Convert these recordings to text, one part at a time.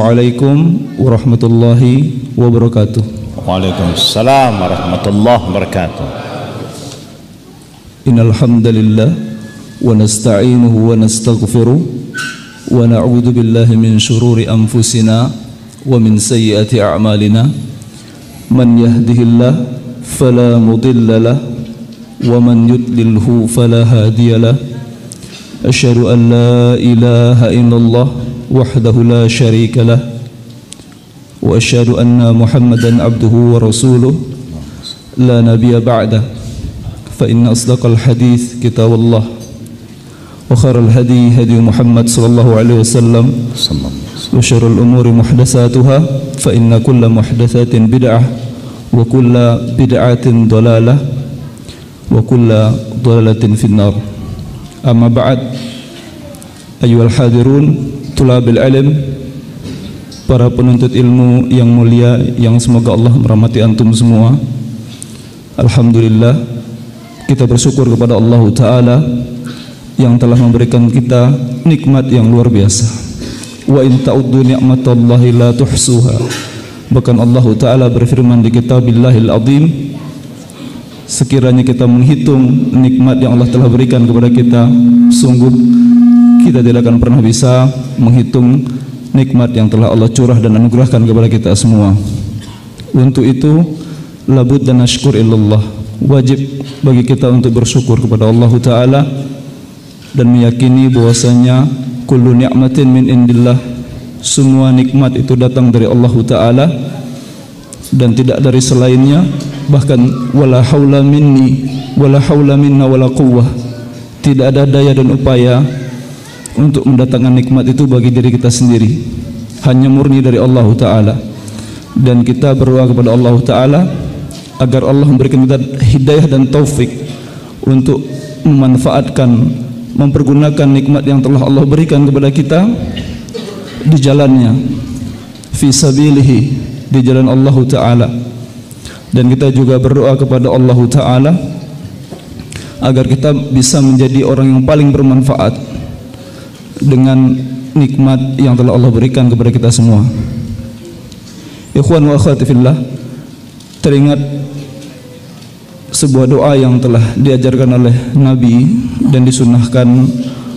Assalamualaikum warahmatullahi wabarakatuh. Waalaikumsalam warahmatullahi wabarakatuh. Innal hamdalillah wa nasta'inuhu wa nastaghfiruh wa na'udzu billahi min shururi anfusina wa min sayyiati a'malina. Man yahdihillah fala mudilla lahu wa man yudlilhu fala hadiya lahu. Asyhadu an la ilaha illallah wahdahu la syarika lah wa asyhadu anna Muhammadan abduhu wa rasuluh la nabiyya ba'da. Fa inna asdaqal hadits kitabullah wa khairal hadi hadi Muhammad sallallahu alaihi wasallam wa syarrul umuri muhdatsatuha fa inna kulla muhdatsatin bid'ah wa kulla bid'atin dhalalah wa kulla dhalalatin finnar. Amma ba'd. Ayyuhal hadirun tulabil ilm, para penuntut ilmu yang mulia yang semoga Allah merahmati antum semua. Alhamdulillah, kita bersyukur kepada Allah Ta'ala yang telah memberikan kita nikmat yang luar biasa. Wa in ta'uddu ni'matallahi la tuhsuha. Bahkan Allah Ta'ala berfirman di kitabillahil azim, sekiranya kita menghitung nikmat yang Allah telah berikan kepada kita, sungguh kita tidak akan pernah bisa menghitung nikmat yang telah Allah curah dan anugerahkan kepada kita semua. Untuk itu, labud dan ashkur illallah, wajib bagi kita untuk bersyukur kepada Allah Ta'ala dan meyakini bahwasanya kullu ni'matin min indillah, semua nikmat itu datang dari Allah Ta'ala dan tidak dari selainnya. Bahkan wala haula minni wala haula minna wala quwwah, tidak ada daya dan upaya untuk mendatangkan nikmat itu bagi diri kita sendiri, hanya murni dari Allah Ta'ala. Dan kita berdoa kepada Allah Ta'ala agar Allah memberikan kita hidayah dan taufik untuk memanfaatkan, mempergunakan nikmat yang telah Allah berikan kepada kita di jalannya, fi sabilihi, di jalan Allah Ta'ala. Dan kita juga berdoa kepada Allah Ta'ala agar kita bisa menjadi orang yang paling bermanfaat dengan nikmat yang telah Allah berikan kepada kita semua. Ikhwan wa akhwati fillah, teringat sebuah doa yang telah diajarkan oleh Nabi dan disunahkan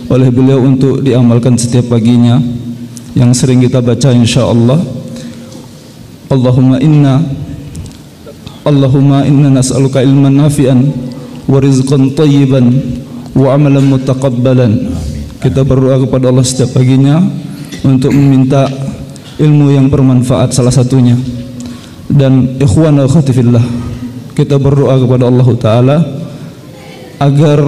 oleh beliau untuk diamalkan setiap paginya, yang sering kita baca insyaallah. Allahumma inna nas'aluka ilman nafi'an wa rizqan thayyiban wa amalan mutaqabbalan. Kita berdoa kepada Allah setiap paginya untuk meminta ilmu yang bermanfaat salah satunya. Dan ikhwan wa akhwati fillah, kita berdoa kepada Allah Ta'ala agar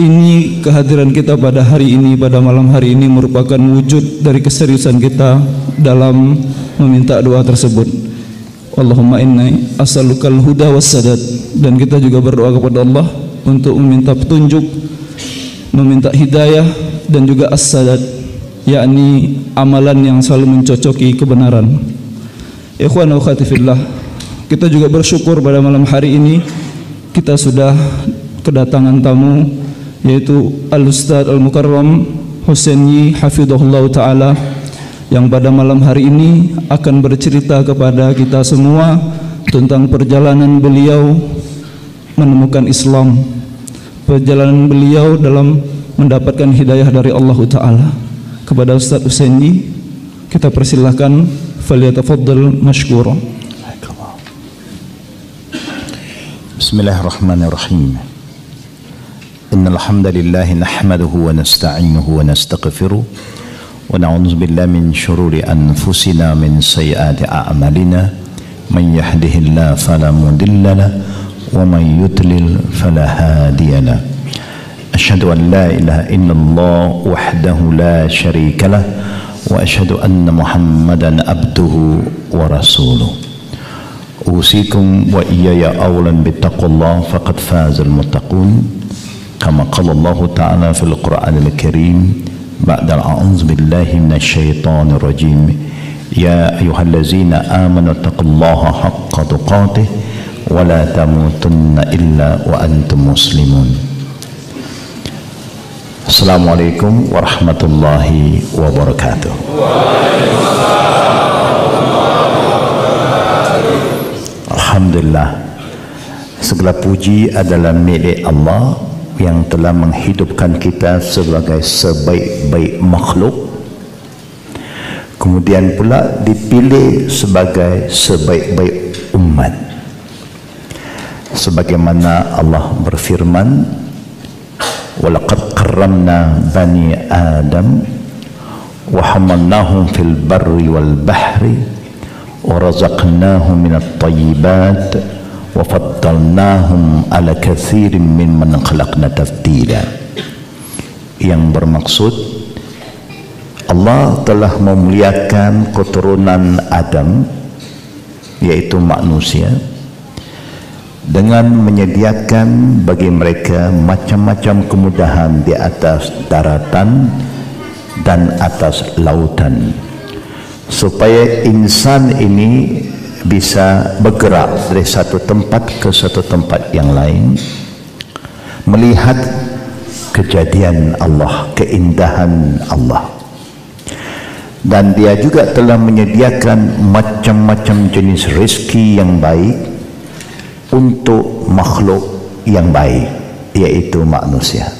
ini, kehadiran kita pada hari ini, pada malam hari ini, merupakan wujud dari keseriusan kita dalam meminta doa tersebut. Allahumma inni as'alukal huda wassadad. Dan kita juga berdoa kepada Allah untuk meminta petunjuk, meminta hidayah dan juga as-sadad, yakni amalan yang selalu mencocoki kebenaran. Ikhwan wa akhwati fillah, kita juga bersyukur pada malam hari ini kita sudah kedatangan tamu, yaitu Al-Ustaz Al-Mukarram Husaini hafidhahullah ta'ala, yang pada malam hari ini akan bercerita kepada kita semua tentang perjalanan beliau menemukan Islam, perjalanan beliau dalam mendapatkan hidayah dari Allah Ta'ala. Kepada Ustaz Husaini kita persilahkan, falyatafaddal mashkura. Bismillahirrahmanirrahim. Innal hamdalillah nahmaduhu wa nasta'inuhu wa nastaghfiruh wa na'udzu billahi min shururi anfusina min sayyiati a'malina. Man yahdihillahu fala mudilla lahu wa man yudlil fala hadiya lahu. Asyhadu an la ilaha illallah wahdahu la syarika lah wa asyhadu anna Muhammadan abduhu wa rasuluh. Usikum wa iyaya awlan bittaqullah faqad fazal muttaqun. Kama qala Allah Ta'ala fil Qur'anil Karim ba'da a'udzu billahi minasy syaithanir rajim. Ya ayyuhallazina amanu taqullaha haqqa tuqatih wa la tamutunna illa wa antum muslimun. Assalamualaikum warahmatullahi wabarakatuh. Alhamdulillah, segala puji adalah milik Allah yang telah menghidupkan kita sebagai sebaik-baik makhluk, kemudian pula dipilih sebagai sebaik-baik umat. Sebagaimana Allah berfirman, walaqad karramna bani Adam wa hamalnahum fil barri wal bahri wa razaqnahum minat thayyibat wa faddalnahum ala katsirin mimman khalaqna tafdila. Yang bermaksud Allah telah memuliakan keturunan Adam, yaitu manusia, dengan menyediakan bagi mereka macam-macam kemudahan di atas daratan dan atas lautan, supaya insan ini bisa bergerak dari satu tempat ke satu tempat yang lain, melihat kejadian Allah, keindahan Allah. Dan dia juga telah menyediakan macam-macam jenis rezeki yang baik untuk makhluk yang baik, yaitu manusia.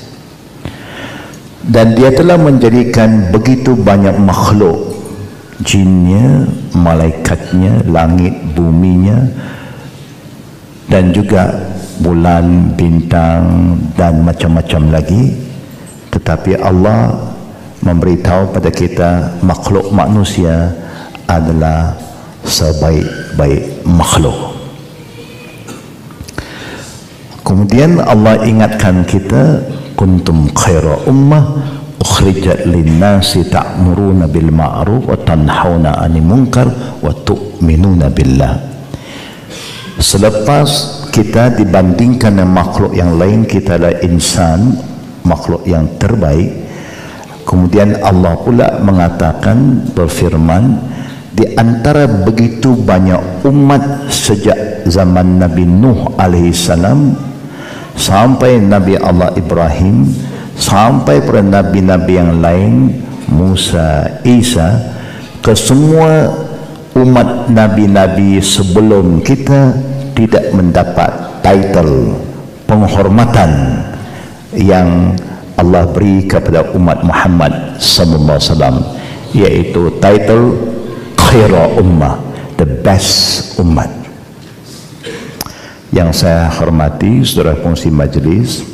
Dan dia telah menjadikan begitu banyak makhluk, jinnya, malaikatnya, langit, buminya, dan juga bulan, bintang, dan macam-macam lagi. Tetapi Allah memberitahu pada kita makhluk manusia adalah sebaik-baik makhluk. Kemudian Allah ingatkan kita, kuntum khaira ummah ukhrijat linnasi ta'muruna bil ma'ruf wa tanhauna 'anil munkar wa tu'minuna billah. Selepas kita dibandingkan dengan makhluk yang lain, kita adalah insan, makhluk yang terbaik. Kemudian Allah pula mengatakan, berfirman, di antara begitu banyak umat sejak zaman Nabi Nuh alaihissalam sampai Nabi Allah Ibrahim, sampai pada nabi-nabi yang lain, Musa, Isa, ke semua umat nabi-nabi sebelum kita tidak mendapat title penghormatan yang Allah beri kepada umat Muhammad sallallahu alaihi wasallam, yaitu title khaira ummah, the best umat. Yang saya hormati saudara fungsi majlis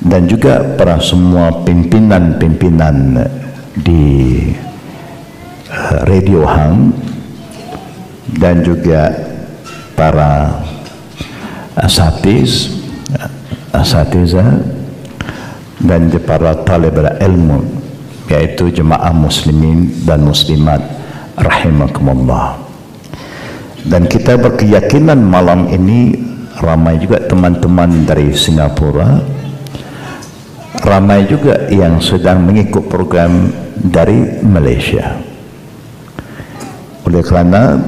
dan juga para semua pimpinan-pimpinan di Radio Hang, dan juga para asatiza dan para talibul ilmu, yaitu jemaah muslimin dan muslimat rahimakumullah. Dan kita berkeyakinan malam ini ramai juga teman-teman dari Singapura, ramai juga yang sedang mengikut program dari Malaysia. Oleh kerana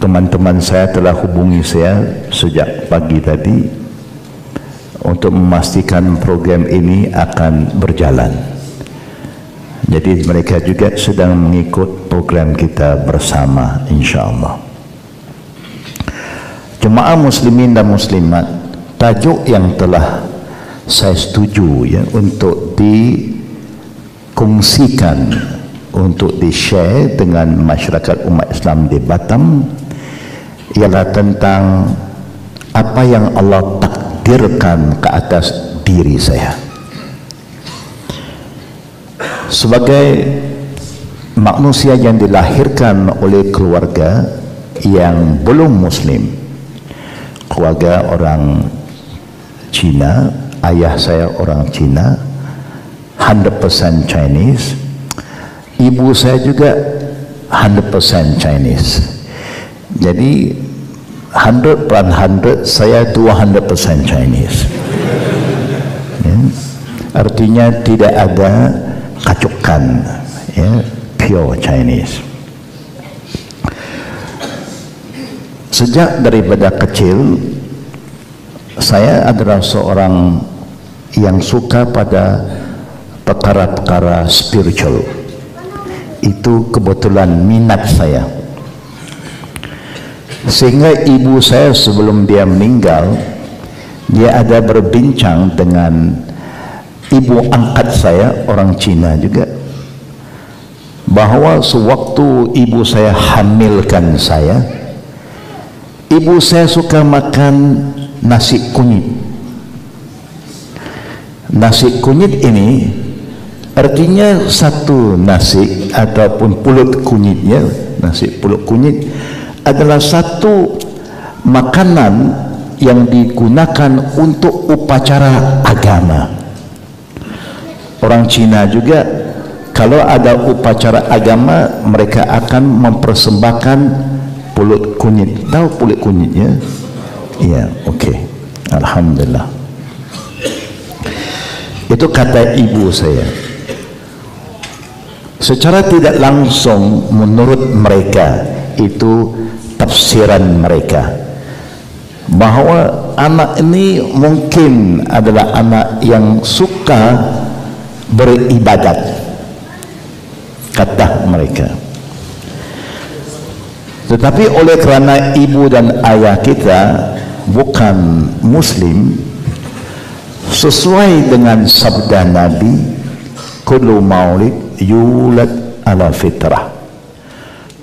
teman-teman saya telah hubungi saya sejak pagi tadi untuk memastikan program ini akan berjalan. Jadi mereka juga sedang mengikut program kita bersama, insya-Allah. Jemaah muslimin dan muslimat, tajuk yang telah saya setuju ya untuk dikongsikan, untuk di-share dengan masyarakat umat Islam di Batam ialah tentang apa yang Allah takdirkan ke atas diri saya. Sebagai manusia yang dilahirkan oleh keluarga yang belum muslim, keluarga orang Cina, ayah saya orang Cina, 100% Chinese, ibu saya juga 100% Chinese. Jadi 100% saya 200% Chinese. Ya. Artinya tidak ada kacukan, ya, pure Chinese. Sejak daripada kecil saya adalah seorang yang suka pada perkara-perkara spiritual. Itu kebetulan minat saya. Sehingga ibu saya sebelum dia meninggal, dia ada berbincang dengan ibu angkat saya, orang Cina juga, bahwa sewaktu ibu saya hamilkan saya, ibu saya suka makan nasi kunyit. Nasi kunyit ini artinya satu nasi ataupun pulut kunyitnya, nasi pulut kunyit adalah satu makanan yang digunakan untuk upacara agama. Orang Cina juga kalau ada upacara agama, mereka akan mempersembahkan pulut kunyit. Tahu pulut kunyitnya? Iya, oke. Alhamdulillah. Itu kata ibu saya. Secara tidak langsung menurut mereka, itu tafsiran mereka, bahwa anak ini mungkin adalah anak yang suka beribadat, kata mereka. Tetapi oleh kerana ibu dan ayah kita bukan Muslim, sesuai dengan sabda Nabi, kullu maulid yulad ala fitrah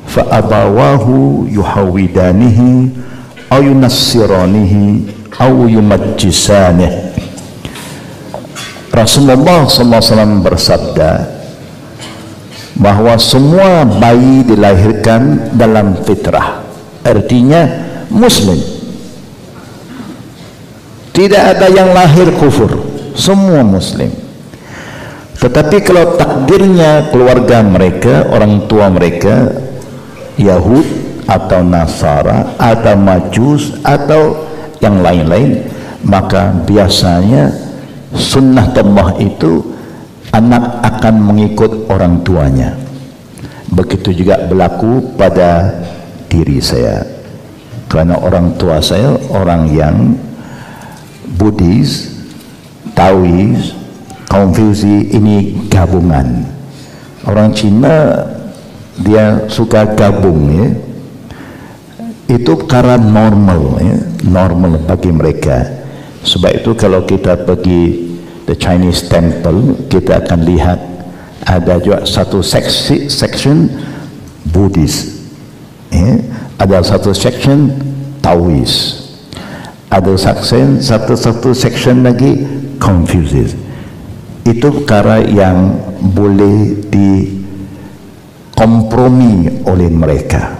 fa abawahu yuhawidanihi aw yunassiranihi aw yumajjisanihi. Rasulullah SAW bersabda bahwa semua bayi dilahirkan dalam fitrah, artinya Muslim. Tidak ada yang lahir kufur, semua Muslim. Tetapi kalau takdirnya keluarga mereka, orang tua mereka Yahud atau Nasara atau Majus atau yang lain-lain, maka biasanya sunnah Allah itu anak akan mengikut orang tuanya. Begitu juga berlaku pada diri saya, karena orang tua saya orang yang Buddhis, Taois, Konfusi, ini gabungan. Orang Cina dia suka gabung, ya. Itu perkara normal, ya. Normal bagi mereka. Sebab itu kalau kita pergi the Chinese temple, kita akan lihat ada juga satu section Buddhis, ya. Ada satu section Taois, ada satu section lagi Confucius. Itu perkara yang boleh dikompromi oleh mereka.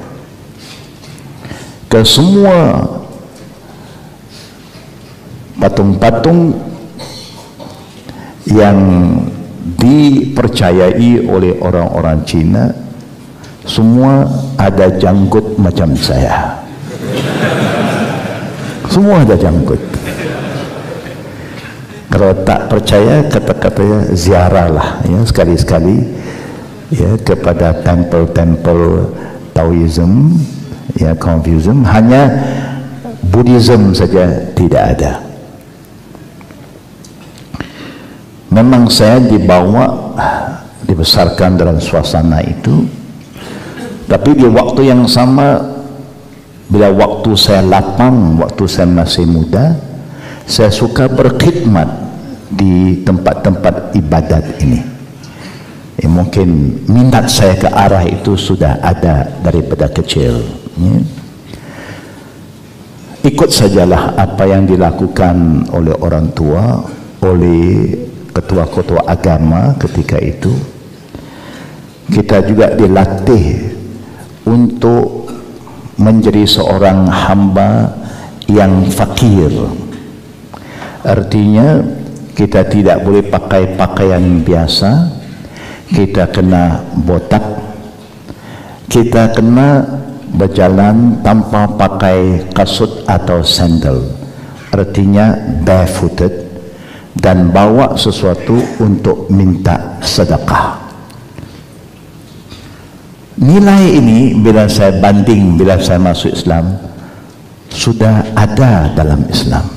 Ke semua patung-patung yang dipercayai oleh orang-orang Cina, semua ada janggut macam saya. Semua ada janggut. Kalau tak percaya, kata-katanya ziarahlah, ya, sekali-sekali, ya, kepada tempel-tempel Taoism, ya, Confucianism. Hanya Buddhism saja tidak ada. Memang saya dibesarkan dalam suasana itu, tapi di waktu yang sama, bila waktu saya lapang, waktu saya masih muda, saya suka berkhidmat di tempat-tempat ibadat ini. Mungkin minat saya ke arah itu sudah ada daripada kecil, ya. Ikut sajalah apa yang dilakukan oleh orang tua, oleh ketua-ketua agama ketika itu. Kita juga dilatih untuk menjadi seorang hamba yang fakir. Artinya kita tidak boleh pakai pakaian biasa, kita kena botak, kita kena berjalan tanpa pakai kasut atau sandal, artinya barefooted, dan bawa sesuatu untuk minta sedekah. Nilai ini bila saya banding, bila saya masuk Islam, sudah ada dalam Islam.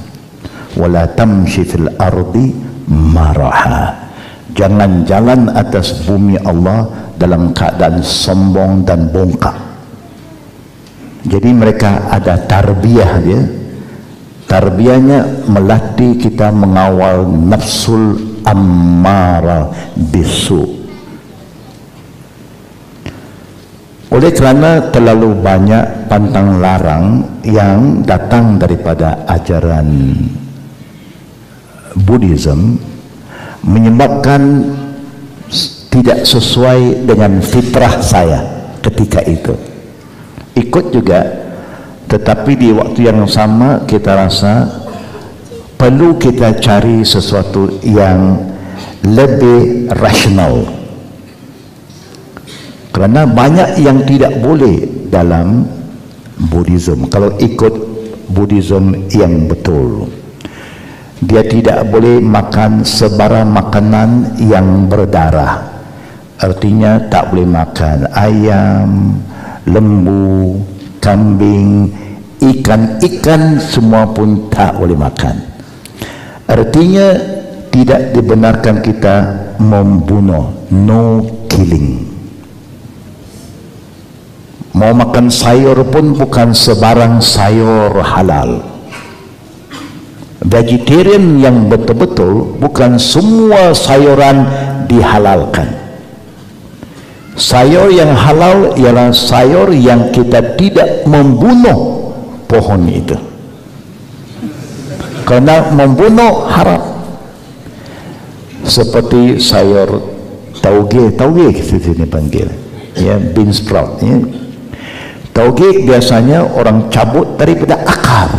Wala tamshi fil ardi maraha. Jangan jalan atas bumi Allah dalam keadaan sombong dan bongkak. Jadi mereka ada tarbiyah dia. Tarbiyahnya melatih kita mengawal nafsul ammara bisu. Oleh kerana terlalu banyak pantang larang yang datang daripada ajaran Buddhism, menyebabkan tidak sesuai dengan fitrah saya ketika itu. Ikut juga, tetapi di waktu yang sama kita rasa perlu kita cari sesuatu yang lebih rasional, kerana banyak yang tidak boleh dalam Buddhism. Kalau ikut Buddhism yang betul, dia tidak boleh makan sebarang makanan yang berdarah. Artinya tak boleh makan ayam, lembu, kambing, ikan semua pun tak boleh makan. Artinya tidak dibenarkan kita membunuh, no killing. Mau makan sayur pun bukan sebarang sayur halal. Vegetarian yang betul-betul bukan semua sayuran dihalalkan. Sayur yang halal ialah sayur yang kita tidak membunuh pohon itu, kerana membunuh haram. Seperti sayur tauge kita sini panggil, ya, bean sprout, ya. Tauge biasanya orang cabut daripada akar.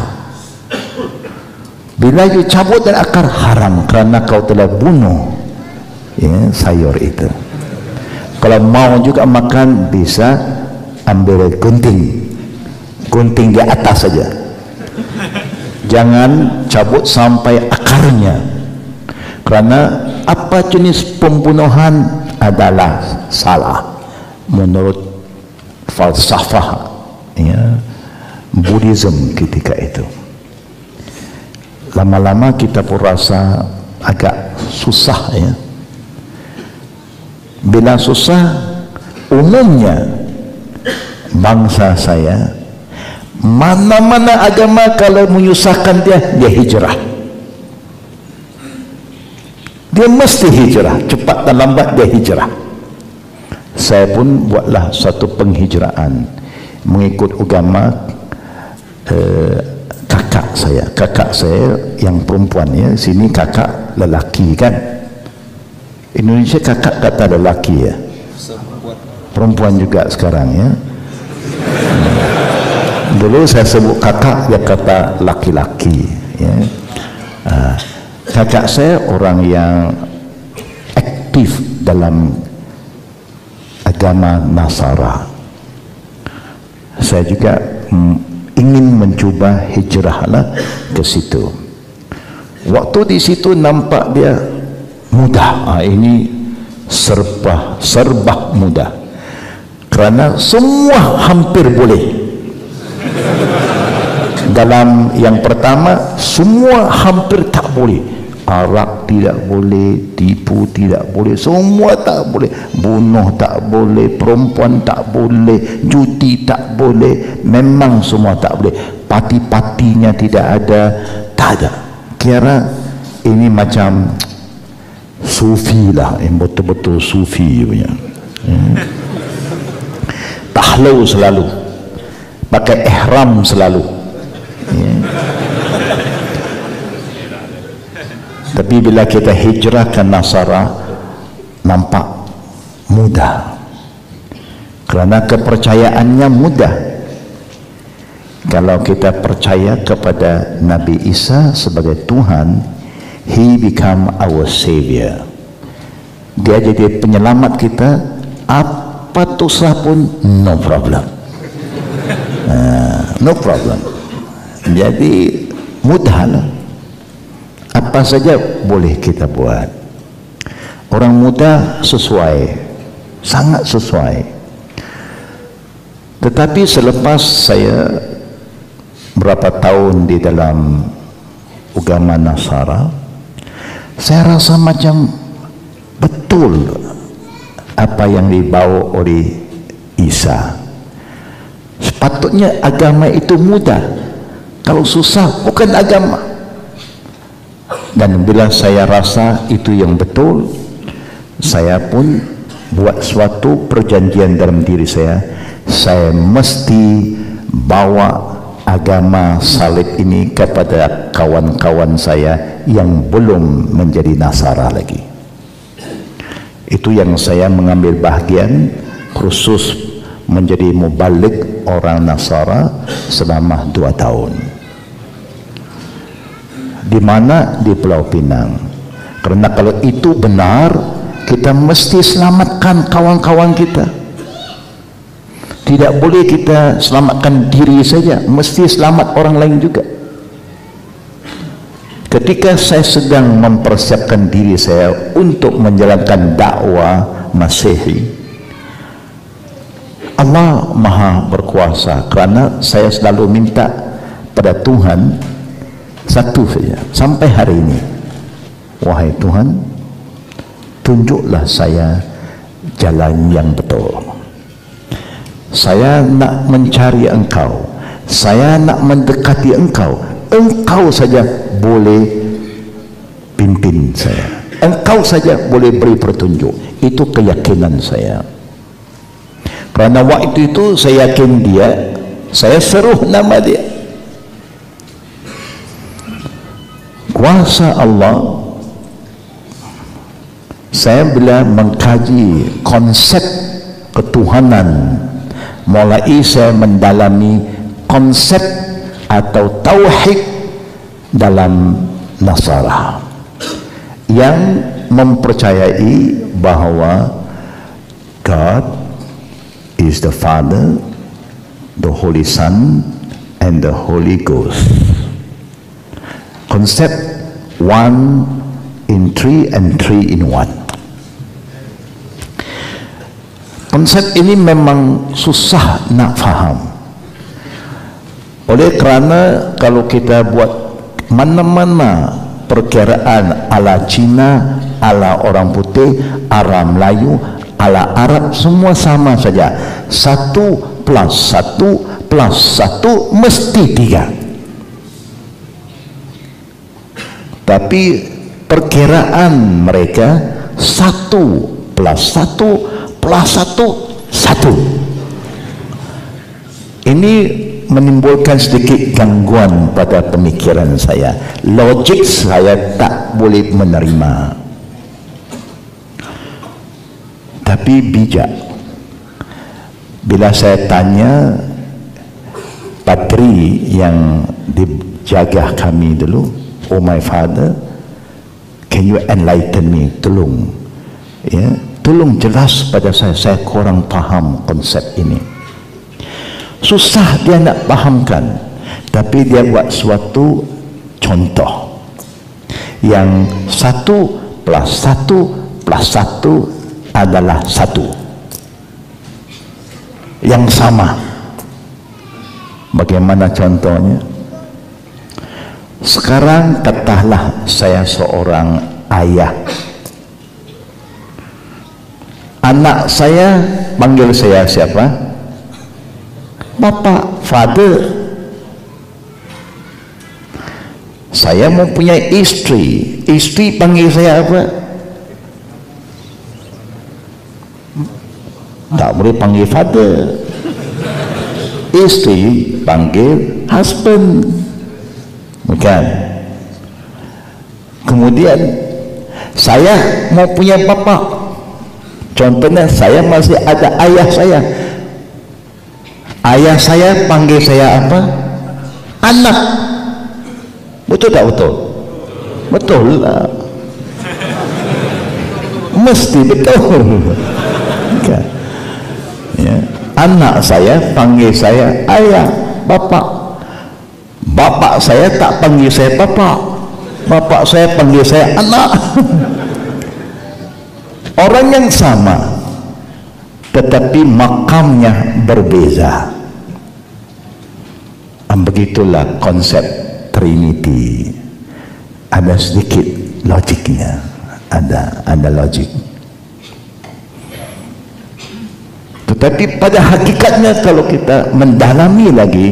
Bila you cabut dari akar, haram, kerana kau telah bunuh, ya, sayur itu. Kalau mau juga makan, bisa ambil gunting di atas saja, jangan cabut sampai akarnya, kerana apa jenis pembunuhan adalah salah menurut falsafah, ya, Buddhism ketika itu. Lama-lama kita pun rasa agak susah, ya. Bila susah, umumnya bangsa saya, mana-mana agama kalau menyusahkan dia hijrah. Dia mesti hijrah, cepat dan lambat dia hijrah. Saya pun buatlah satu penghijraan mengikut agama kakak saya yang perempuan, ya. Sini kakak lelaki, kan. Indonesia kakak kata lelaki, ya. Perempuan juga sekarang, ya. Dulu saya sebut kakak, dia kata laki-laki, ya. Kakak saya orang yang aktif dalam agama Nasara. Saya juga ingin mencuba hijrahlah ke situ. Waktu di situ nampak dia mudah, ini serba mudah, kerana semua hampir boleh. Dalam yang pertama, semua hampir tak boleh. Arak tidak boleh, tipu tidak boleh, semua tak boleh. Bunuh tak boleh, perempuan tak boleh, judi tak boleh, memang semua tak boleh. Parti-partinya tidak ada, tak ada. Kira ini macam sufi lah, yang betul-betul sufi punya. Tahlau selalu, pakai ihram selalu, ya. Tapi bila kita hijrah ke Nasara, nampak mudah, kerana kepercayaannya mudah. Kalau kita percaya kepada Nabi Isa sebagai Tuhan, He become our savior. Dia jadi penyelamat kita. Apa dosa pun no problem, no problem. Jadi mudahlah, apa saja boleh kita buat. Orang muda sesuai, sangat sesuai. Tetapi selepas saya berapa tahun di dalam agama Nasara, saya rasa macam betul apa yang dibawa oleh Isa. Sepatutnya agama itu mudah, kalau susah bukan agama. Dan bila saya rasa itu yang betul, saya pun buat suatu perjanjian dalam diri saya mesti bawa agama salib ini kepada kawan-kawan saya yang belum menjadi Nasara lagi. Itu yang saya mengambil bahagian khusus menjadi mubalik orang Nasara selama 2 tahun. Di mana? Di Pulau Pinang. Karena kalau itu benar, kita mesti selamatkan kawan-kawan kita. Tidak boleh kita selamatkan diri saja, mesti selamat orang lain juga. Ketika saya sedang mempersiapkan diri saya untuk menjalankan dakwah Masehi, Allah Maha Berkuasa, kerana saya selalu minta pada Tuhan satu saja sampai hari ini, wahai Tuhan, tunjuklah saya jalan yang betul. Saya nak mencari Engkau, saya nak mendekati Engkau. Engkau saja boleh pimpin saya, Engkau saja boleh beri petunjuk. Itu keyakinan saya. Kerana waktu itu saya yakin dia, saya seruh nama dia. Kuasa Allah. Saya bila mengkaji konsep ketuhanan, mulai saya mendalami konsep atau tauhid dalam Nasara yang mempercayai bahawa God is the Father, the Holy Son, and the Holy Ghost. Konsep 1 in 3 and 3 in 1. Konsep ini memang susah nak faham. Oleh kerana kalau kita buat mana-mana perkiraan ala Cina, ala orang putih, ala Melayu, ala Arab, semua sama saja. 1 plus 1 plus 1 mesti 3. Tapi perkiraan mereka 1 plus 1 plus 1 1. Ini menimbulkan sedikit gangguan pada pemikiran saya. Logik saya tak boleh menerima. Tapi bijak. Bila saya tanya patri yang dijaga kami dulu, oh my father, can you enlighten me? Tolong, ya, tolong jelas pada saya kurang faham konsep ini. Susah dia nak fahamkan, tapi dia buat suatu contoh yang 1 plus 1 plus 1 adalah 1 yang sama. Bagaimana contohnya? Sekarang katakanlah saya seorang ayah, anak saya panggil saya siapa? Bapak, father. Saya mempunyai istri, istri panggil saya apa? Tak boleh panggil father. Istri panggil husband, bukan? Kemudian saya mau punya bapak, contohnya saya masih ada ayah saya. Ayah saya panggil saya apa? Anak. Betul tak betul? Betul lah. Mesti betul. Okay. Ya. Anak saya panggil saya ayah, bapak. Bapak saya tak panggil saya bapak. Bapak saya panggil saya anak. Orang yang sama, tetapi makamnya berbeza. Begitulah konsep Trinity. Ada sedikit logiknya, ada logik. Tetapi pada hakikatnya kalau kita mendalami lagi,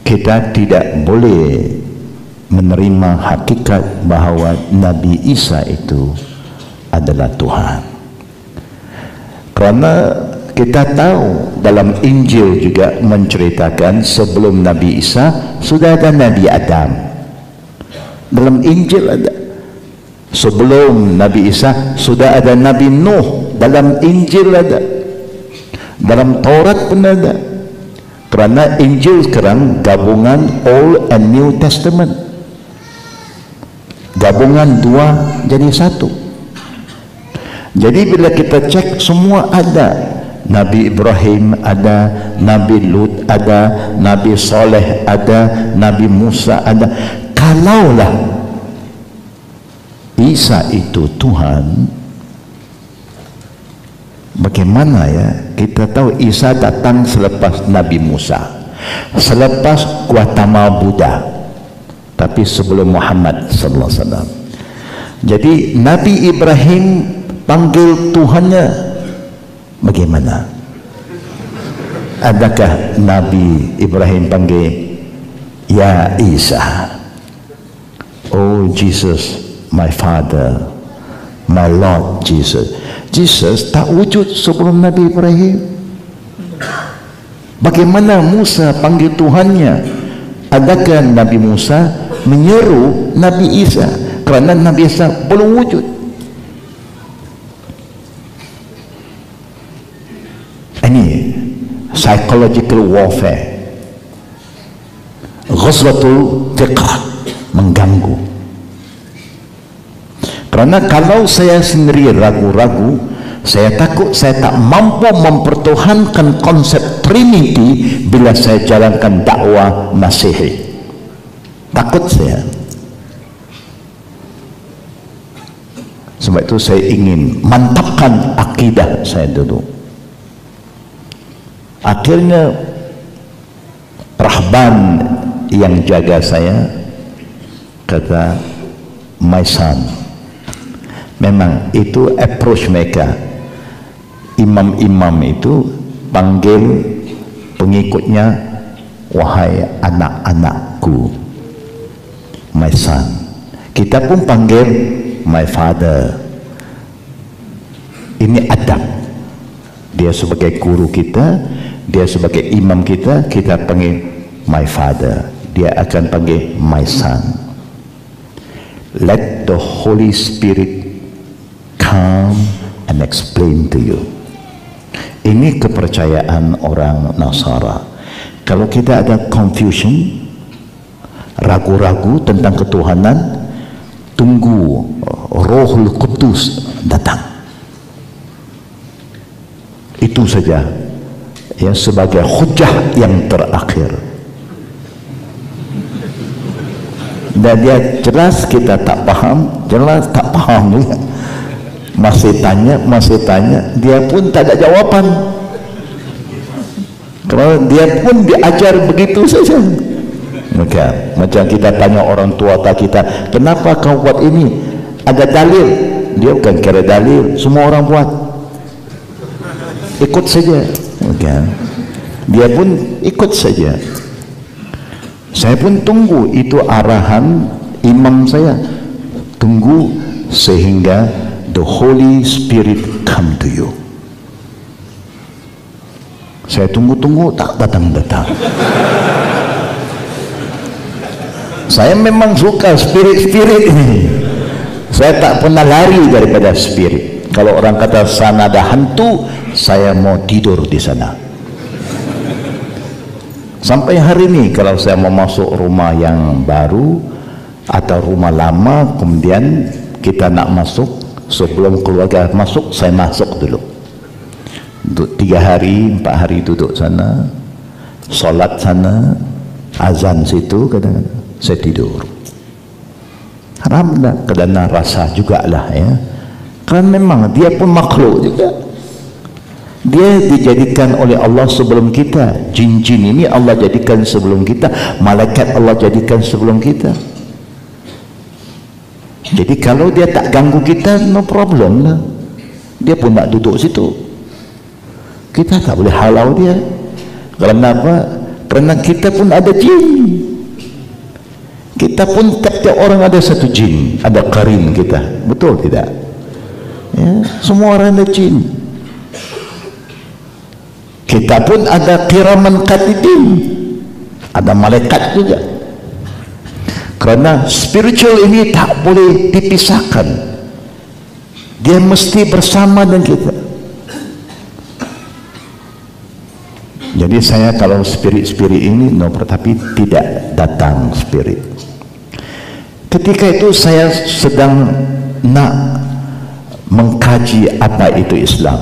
kita tidak boleh menerima hakikat bahawa Nabi Isa itu adalah Tuhan. Kerana kita tahu dalam Injil juga menceritakan sebelum Nabi Isa sudah ada Nabi Adam. Dalam Injil ada. Sebelum Nabi Isa sudah ada Nabi Nuh. Dalam Injil ada. Dalam Taurat pun ada. Kerana Injil sekarang gabungan Old and New Testament, gabungan dua jadi satu. Jadi bila kita cek, semua ada. Nabi Ibrahim ada, Nabi Lut ada, Nabi Saleh ada, Nabi Musa ada. Kalaulah Isa itu Tuhan, bagaimana ya? Kita tahu Isa datang selepas Nabi Musa, selepas Gautama Buddha, tapi sebelum Muhammad sallallahu alaihi wasallam. Jadi Nabi Ibrahim panggil Tuhannya bagaimana? Adakah Nabi Ibrahim panggil ya Isa, oh Jesus, my father, my Lord Jesus? Jesus tak wujud sebelum Nabi Ibrahim. Bagaimana Musa panggil Tuhannya? Adakah Nabi Musa menyeru Nabi Isa? Kerana Nabi Isa belum wujud. Ini psychological warfare, ghazwatul fiqh, mengganggu. Kerana kalau saya sendiri ragu-ragu, saya takut saya tak mampu mempertahankan konsep Trinity bila saya jalankan dakwah Masihi. Takut saya. Sebab itu saya ingin mantapkan akidah saya dulu. Akhirnya rahban yang jaga saya kata, my son, memang itu approach mereka. Imam-imam itu panggil pengikutnya, wahai anak-anakku, my son. Kita pun panggil my father. Ini adab. Dia sebagai guru kita, dia sebagai imam kita, kita panggil my father. Dia akan panggil my son. Let the Holy Spirit come and explain to you. Ini kepercayaan orang Nasara. Kalau kita ada confusion, ragu-ragu tentang ketuhanan, tunggu Rohul Qudus datang. Itu saja ya, sebagai hujah yang terakhir. Dan dia jelas kita tak faham, jelas tak faham juga. Masih tanya, dia pun tak ada jawapan. Kerana dia pun diajar begitu saja. Maka macam kita tanya orang tua kita, kenapa kau buat ini? Ada dalil? Dia bukan kira dalil, semua orang buat. Ikut saja. Maka dia pun ikut saja. Saya pun tunggu itu arahan imam saya. Tunggu sehingga the Holy Spirit come to you. Saya tunggu-tunggu, tak datang-datang. Saya memang suka spirit-spirit ini. Saya tak pernah lari daripada spirit. Kalau orang kata sana ada hantu, saya mau tidur di sana. Sampai hari ini kalau saya mau masuk rumah yang baru atau rumah lama, kemudian kita nak masuk, sebelum keluarga masuk, saya masuk dulu. Duduk 3 hari, 4 hari duduk sana, solat sana, azan situ, kadang-kadang saya tidur. Haram dah, kerana rasa jugalah ya. Kan memang dia pun makhluk juga. Dia dijadikan oleh Allah sebelum kita. Jin-jin ini Allah jadikan sebelum kita, malaikat Allah jadikan sebelum kita. Jadi kalau dia tak ganggu kita, no problem lah. Dia pun nak duduk situ. Kita tak boleh halau dia. Kerana apa? Kerana kita pun ada jin. Kita pun tiap-tiap orang ada satu jin, ada qarin kita. Betul tidak? Ya, semua orang ada jin. Kita pun ada kiraman katibin, ada malaikat juga. Kerana spiritual ini tak boleh dipisahkan. Dia mesti bersama dengan kita. Jadi saya kalau spirit-spirit ini tetapi tidak datang spirit. Ketika itu saya sedang nak mengkaji apa itu Islam.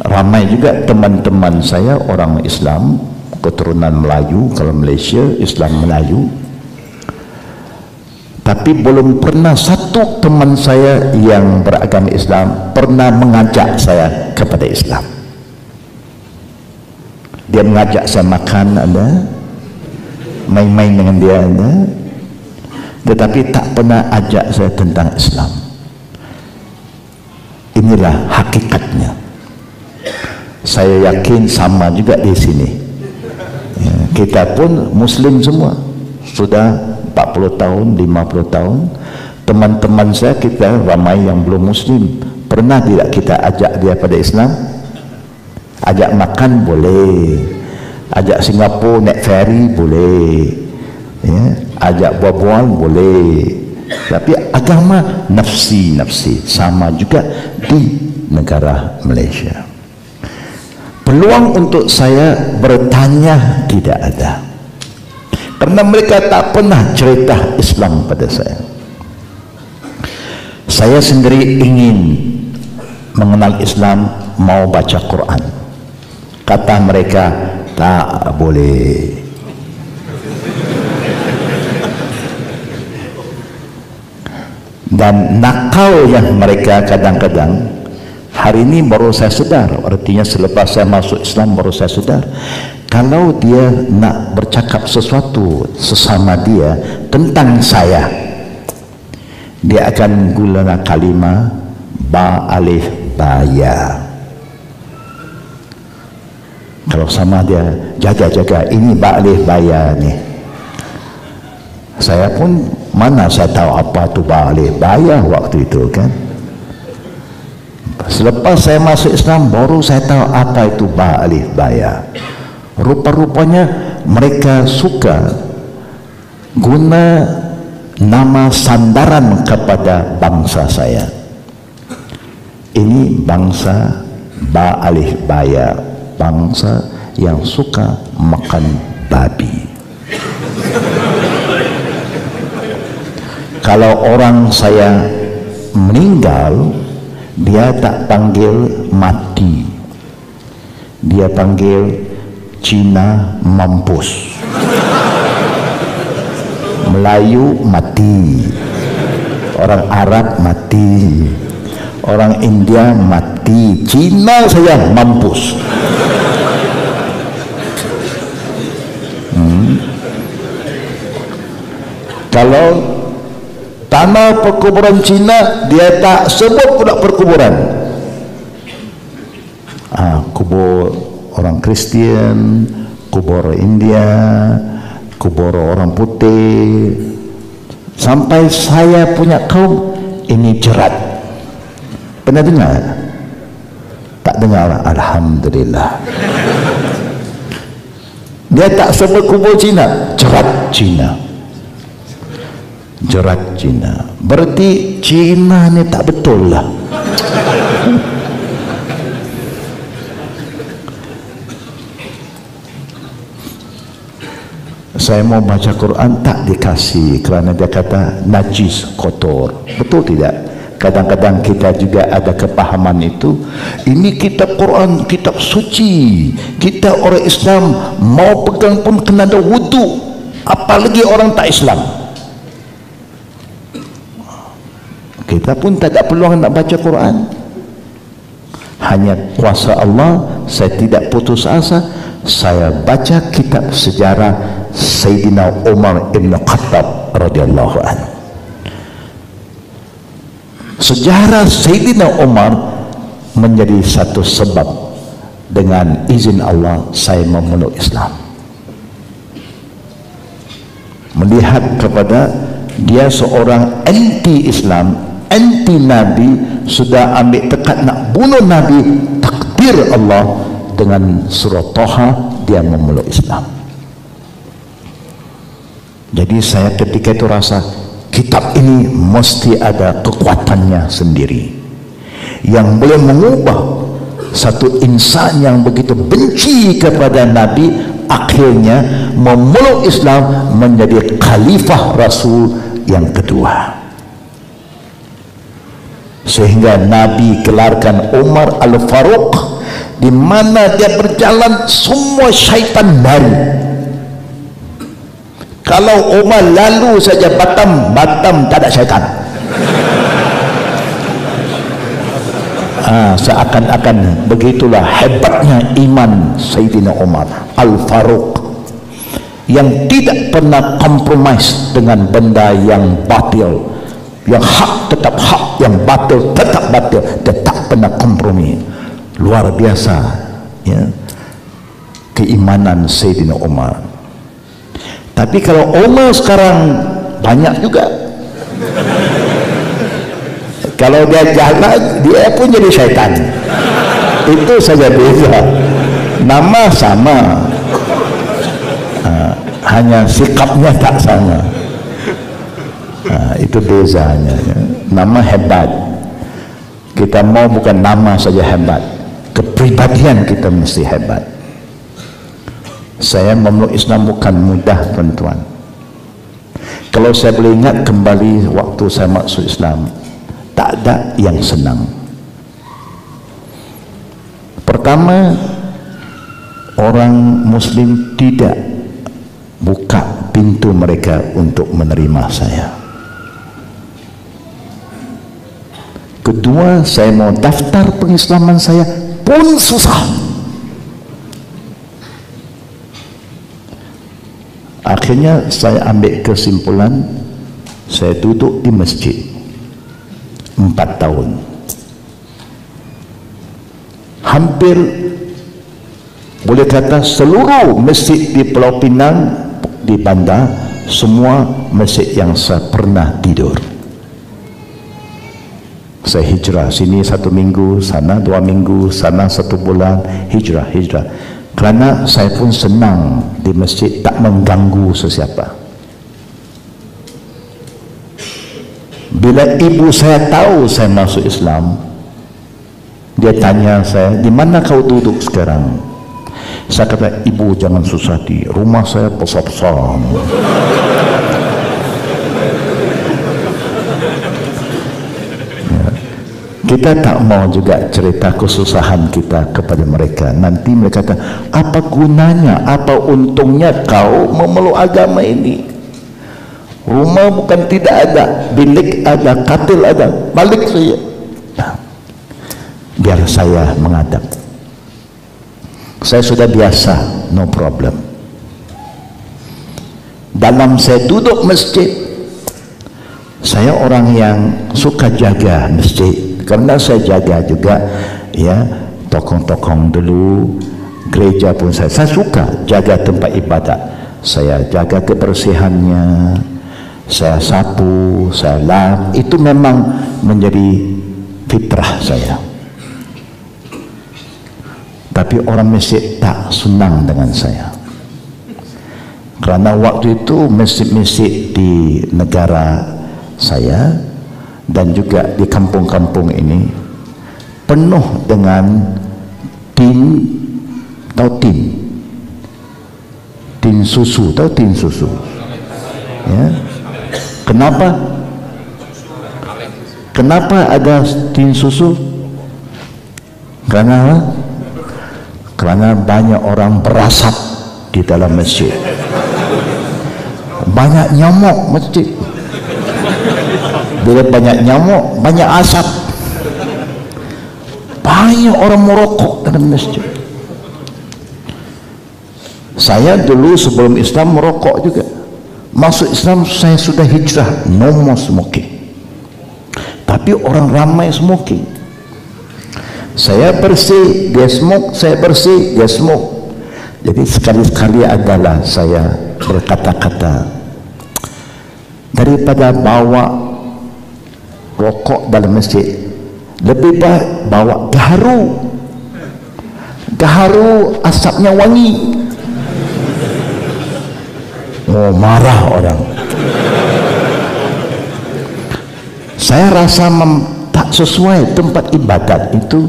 Ramai juga teman-teman saya orang Islam keturunan Melayu, kalau Malaysia Islam Melayu. Tapi belum pernah satu teman saya yang beragama Islam pernah mengajak saya kepada Islam. Dia mengajak saya makan ada, main-main dengan dia ada, tetapi tak pernah ajak saya tentang Islam. Inilah hakikatnya. Saya yakin sama juga di sini. Ya, kita pun Muslim semua. Sudah 40 tahun, 50 tahun. Teman-teman saya kita ramai yang belum Muslim. Pernah tidak kita ajak dia pada Islam? Ajak makan boleh. Ajak Singapura naik ferry boleh. Ya, ajak bual-bual boleh. Tapi agama nafsi-nafsi sama juga di negara Malaysia. Peluang untuk saya bertanya tidak ada, karena mereka tak pernah cerita Islam pada saya. Saya sendiri ingin mengenal Islam, mau baca Quran. Kata mereka tak boleh. Dan nakal yang mereka kadang-kadang, hari ini baru saya sedar, artinya selepas saya masuk Islam baru saya sedar, kalau dia nak bercakap sesuatu sesama dia tentang saya, dia akan guna kalimah ba alif ba ya. Kalau sama dia, jaga-jaga ini ba alif ba ya ni. Saya pun mana saya tahu apa tu ba alif ba ya waktu itu kan. Selepas saya masuk Islam baru saya tahu apa itu ba alif ba ya. Rupa-rupanya mereka suka guna nama sandaran kepada bangsa saya. Ini bangsa ba alif ba ya, bangsa yang suka makan babi. Kalau orang saya meninggal, dia tak panggil mati, dia panggil Cina mampus, Melayu mati, orang Arab mati, orang India mati, Cina saja mampus. Kalau tanah perkuburan Cina dia tak sebut pula perkuburan. Kubur orang Kristian, kubur India, kubur orang putih. Sampai saya punya kaum ini jerat. Pernah dengar? Tak dengar. Alhamdulillah. Dia tak sebut kubur Cina, jerat Cina. Jerat Cina. Berarti Cina ni tak betul lah. Saya mau baca Quran tak dikasih kerana dia kata najis, kotor. Betul tidak? Kadang-kadang kita juga ada kepahaman itu. Ini kitab Quran, kitab suci. Kita orang Islam mau pegang pun kena ada wudu. Apalagi orang tak Islam. Kita pun tak ada peluang nak baca Quran. Hanya kuasa Allah, saya tidak putus asa. Saya baca kitab sejarah Sayyidina Umar ibn Khattab radhiyallahu anhu. Sejarah Sayyidina Umar menjadi satu sebab dengan izin Allah saya memeluk Islam. Melihat kepada dia seorang anti-Islam, anti-Nabi, sudah ambil tekad nak bunuh Nabi, takdir Allah dengan surah Taha dia memeluk Islam. Jadi saya ketika itu rasa kitab ini mesti ada kekuatannya sendiri yang boleh mengubah satu insan yang begitu benci kepada Nabi, akhirnya memeluk Islam menjadi khalifah Rasul yang kedua. Sehingga Nabi gelarkan Umar Al-Faruq, di mana dia berjalan semua syaitan lari. Kalau Umar lalu saja Batam tak ada syaitan. Seakan-akan begitulah hebatnya iman Sayyidina Umar Al-Faruq, yang tidak pernah kompromis dengan benda yang batil. Yang hak tetap hak, yang batil tetap batil, dia tak pernah kompromi. Luar biasa ya keimanan Sayyidina Umar. Tapi kalau Umar sekarang banyak juga, kalau dia jalan dia pun jadi syaitan. Itu saja beza, nama sama, hanya sikapnya tak sama. Itu bezanya ya. Nama hebat, kita mau bukan nama saja hebat, kepribadian kita mesti hebat. Saya memeluk Islam bukan mudah tuan-tuan. Kalau saya boleh ingat kembali waktu saya masuk Islam, tak ada yang senang. Pertama, orang Muslim tidak buka pintu mereka untuk menerima saya. Kedua, saya mau daftar pengislaman saya pun susah. Akhirnya saya ambil kesimpulan, saya duduk di masjid 4 tahun. Hampir boleh kata seluruh masjid di Pulau Pinang, di Bandar, semua masjid yang saya pernah tidur. Saya hijrah, sini 1 minggu, sana 2 minggu, sana 1 bulan, hijrah. Kerana saya pun senang di masjid, tak mengganggu sesiapa. Bila ibu saya tahu saya masuk Islam, dia tanya saya, di mana kau duduk sekarang? Saya kata, ibu jangan susah hati, rumah saya besar-besar. Kita tak mau juga cerita kesusahan kita kepada mereka. Nanti mereka kata, apa gunanya, apa untungnya kau memeluk agama ini? Rumah bukan tidak ada, bilik ada, katil ada, balik saja. Nah, biar saya menghadap. Saya sudah biasa, no problem. Dalam saya duduk masjid, saya orang yang suka jaga masjid. Karena saya jaga juga ya tokong-tokong dulu, gereja pun saya suka jaga tempat ibadat. Saya jaga kebersihannya, saya sapu, saya lap, itu memang menjadi fitrah saya. Tapi orang masjid tak senang dengan saya, karena waktu itu masjid-masjid di negara saya dan juga di kampung-kampung ini penuh dengan tin susu, tahu tin susu ya. Kenapa ada tin susu? Karena banyak orang berasap di dalam masjid, banyak nyamuk masjid. Bila banyak nyamuk, banyak asap, banyak orang merokok dalam masjid. Saya dulu sebelum Islam merokok juga. Masuk Islam saya sudah hijrah, no more smoking. Tapi orang ramai smoking. Saya bersih, dia smoke, saya bersih, dia smoke. Jadi sekali-sekali adalah saya berkata-kata, daripada bawa rokok dalam masjid, lebih baik bawa gaharu. Gaharu asapnya wangi. Oh, marah orang. Saya rasa tak sesuai tempat ibadat itu.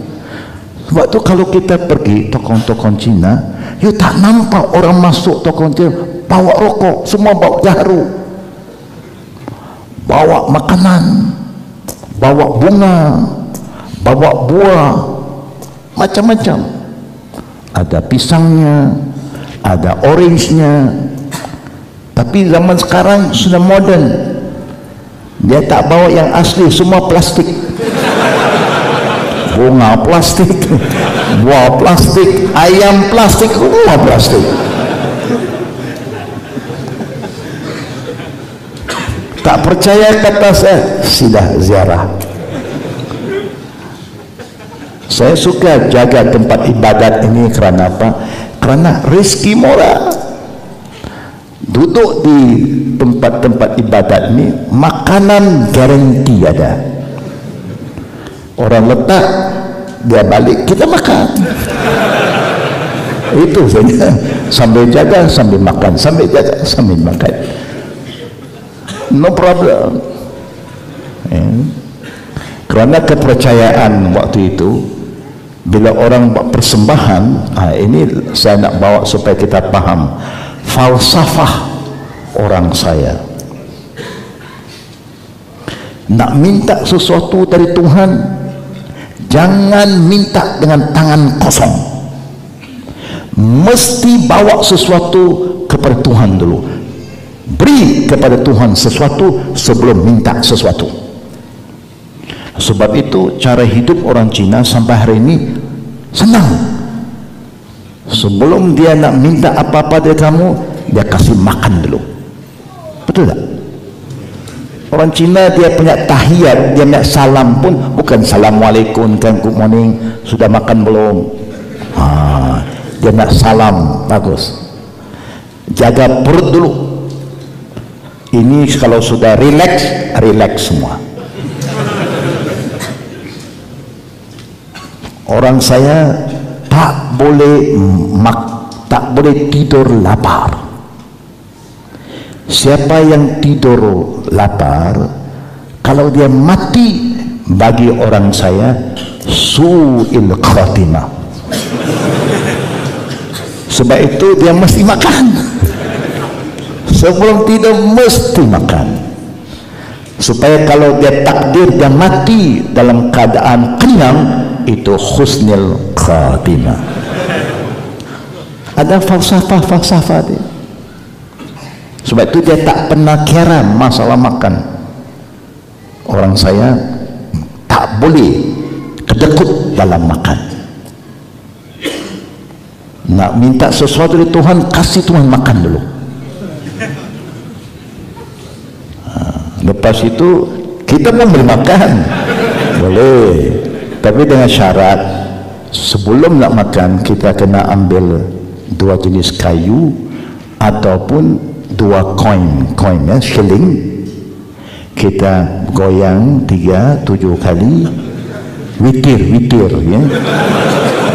Sebab itu kalau kita pergi tokoh-tokoh Cina, ya tak nampak orang masuk tokoh Cina bawa rokok, semua bawa gaharu, bawa makanan, bawa bunga, bawa buah, macam-macam. Ada pisangnya, ada orange-nya. Tapi zaman sekarang sudah modern, dia tak bawa yang asli, semua plastik. Bunga plastik, buah plastik, ayam plastik, semua plastik. Tak percaya kata saya, sila ziarah. Saya suka jaga tempat ibadat ini kerana apa? Kerana rezeki murah. Duduk di tempat-tempat ibadat ini, makanan garanti ada. Orang letak, dia balik, kita makan. Itu saja. Sambil jaga, sambil makan. Sambil jaga, sambil makan. No problem. Kerana kepercayaan waktu itu, bila orang buat persembahan, ini saya nak bawa supaya kita faham falsafah orang saya. Nak minta sesuatu dari Tuhan, jangan minta dengan tangan kosong. Mesti bawa sesuatu kepada Tuhan dulu. Beri kepada Tuhan sesuatu sebelum minta sesuatu. Sebab itu cara hidup orang Cina sampai hari ini senang. Sebelum dia nak minta apa-apa dari kamu, dia kasih makan dulu. Betul tak? Orang Cina dia punya tahiyat, dia punya salam pun bukan assalamualaikum, kan, good morning, sudah makan belum? Dia nak salam, bagus. Jaga perut dulu. Ini kalau sudah relax, relax semua. Orang saya tak boleh tidur lapar. Siapa yang tidur lapar, kalau dia mati, bagi orang saya su'il khatimah. Sebab itu dia mesti makan. Sebelum tidur mesti makan, supaya kalau dia takdir dia mati dalam keadaan kenyang, itu husnul khatimah. Ada falsafah dia. Sebab itu dia tak pernah kira masalah makan. Orang saya tak boleh kedekut dalam makan. Nak minta sesuatu dari Tuhan, kasih Tuhan makan dulu. Lepas itu kita pun boleh makan, boleh, tapi dengan syarat sebelum nak makan kita kena ambil 2 jenis kayu ataupun 2 koin ya, shilling. Kita goyang 3-7 kali, witir ya.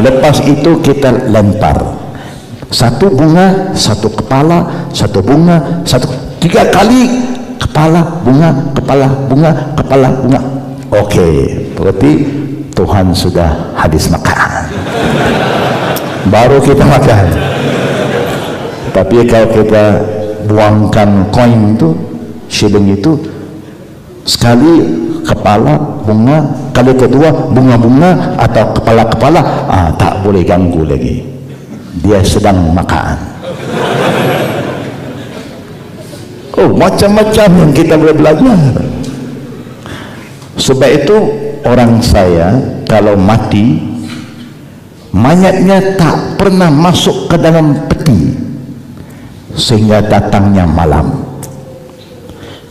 Lepas itu kita lempar 1 bunga, 1 kepala, 1 bunga, 3 kali kepala bunga, kepala bunga, kepala bunga. Okey, berarti Tuhan sudah habis makan. Baru kita makan. Tapi kalau kita buangkan koin itu, shilling itu, sekali kepala bunga, kali kedua bunga-bunga atau kepala-kepala, tak boleh ganggu lagi. Dia sedang makan. Oh, macam-macam yang kita boleh belajar. Sebab itu orang saya kalau mati, mayatnya tak pernah masuk ke dalam peti sehingga datangnya malam.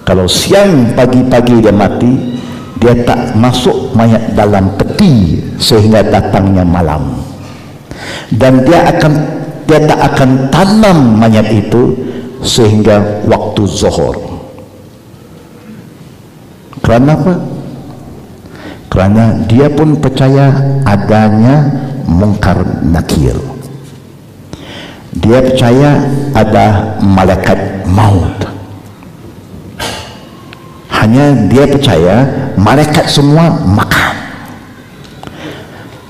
Kalau siang pagi-pagi dia mati, dia tak masuk mayat dalam peti sehingga datangnya malam, dan dia tak akan tanam mayat itu sehingga waktu zuhur. Kerana apa? Kerana dia pun percaya adanya mungkar nakir. Dia percaya ada malaikat maut. Hanya dia percaya malaikat semua makan.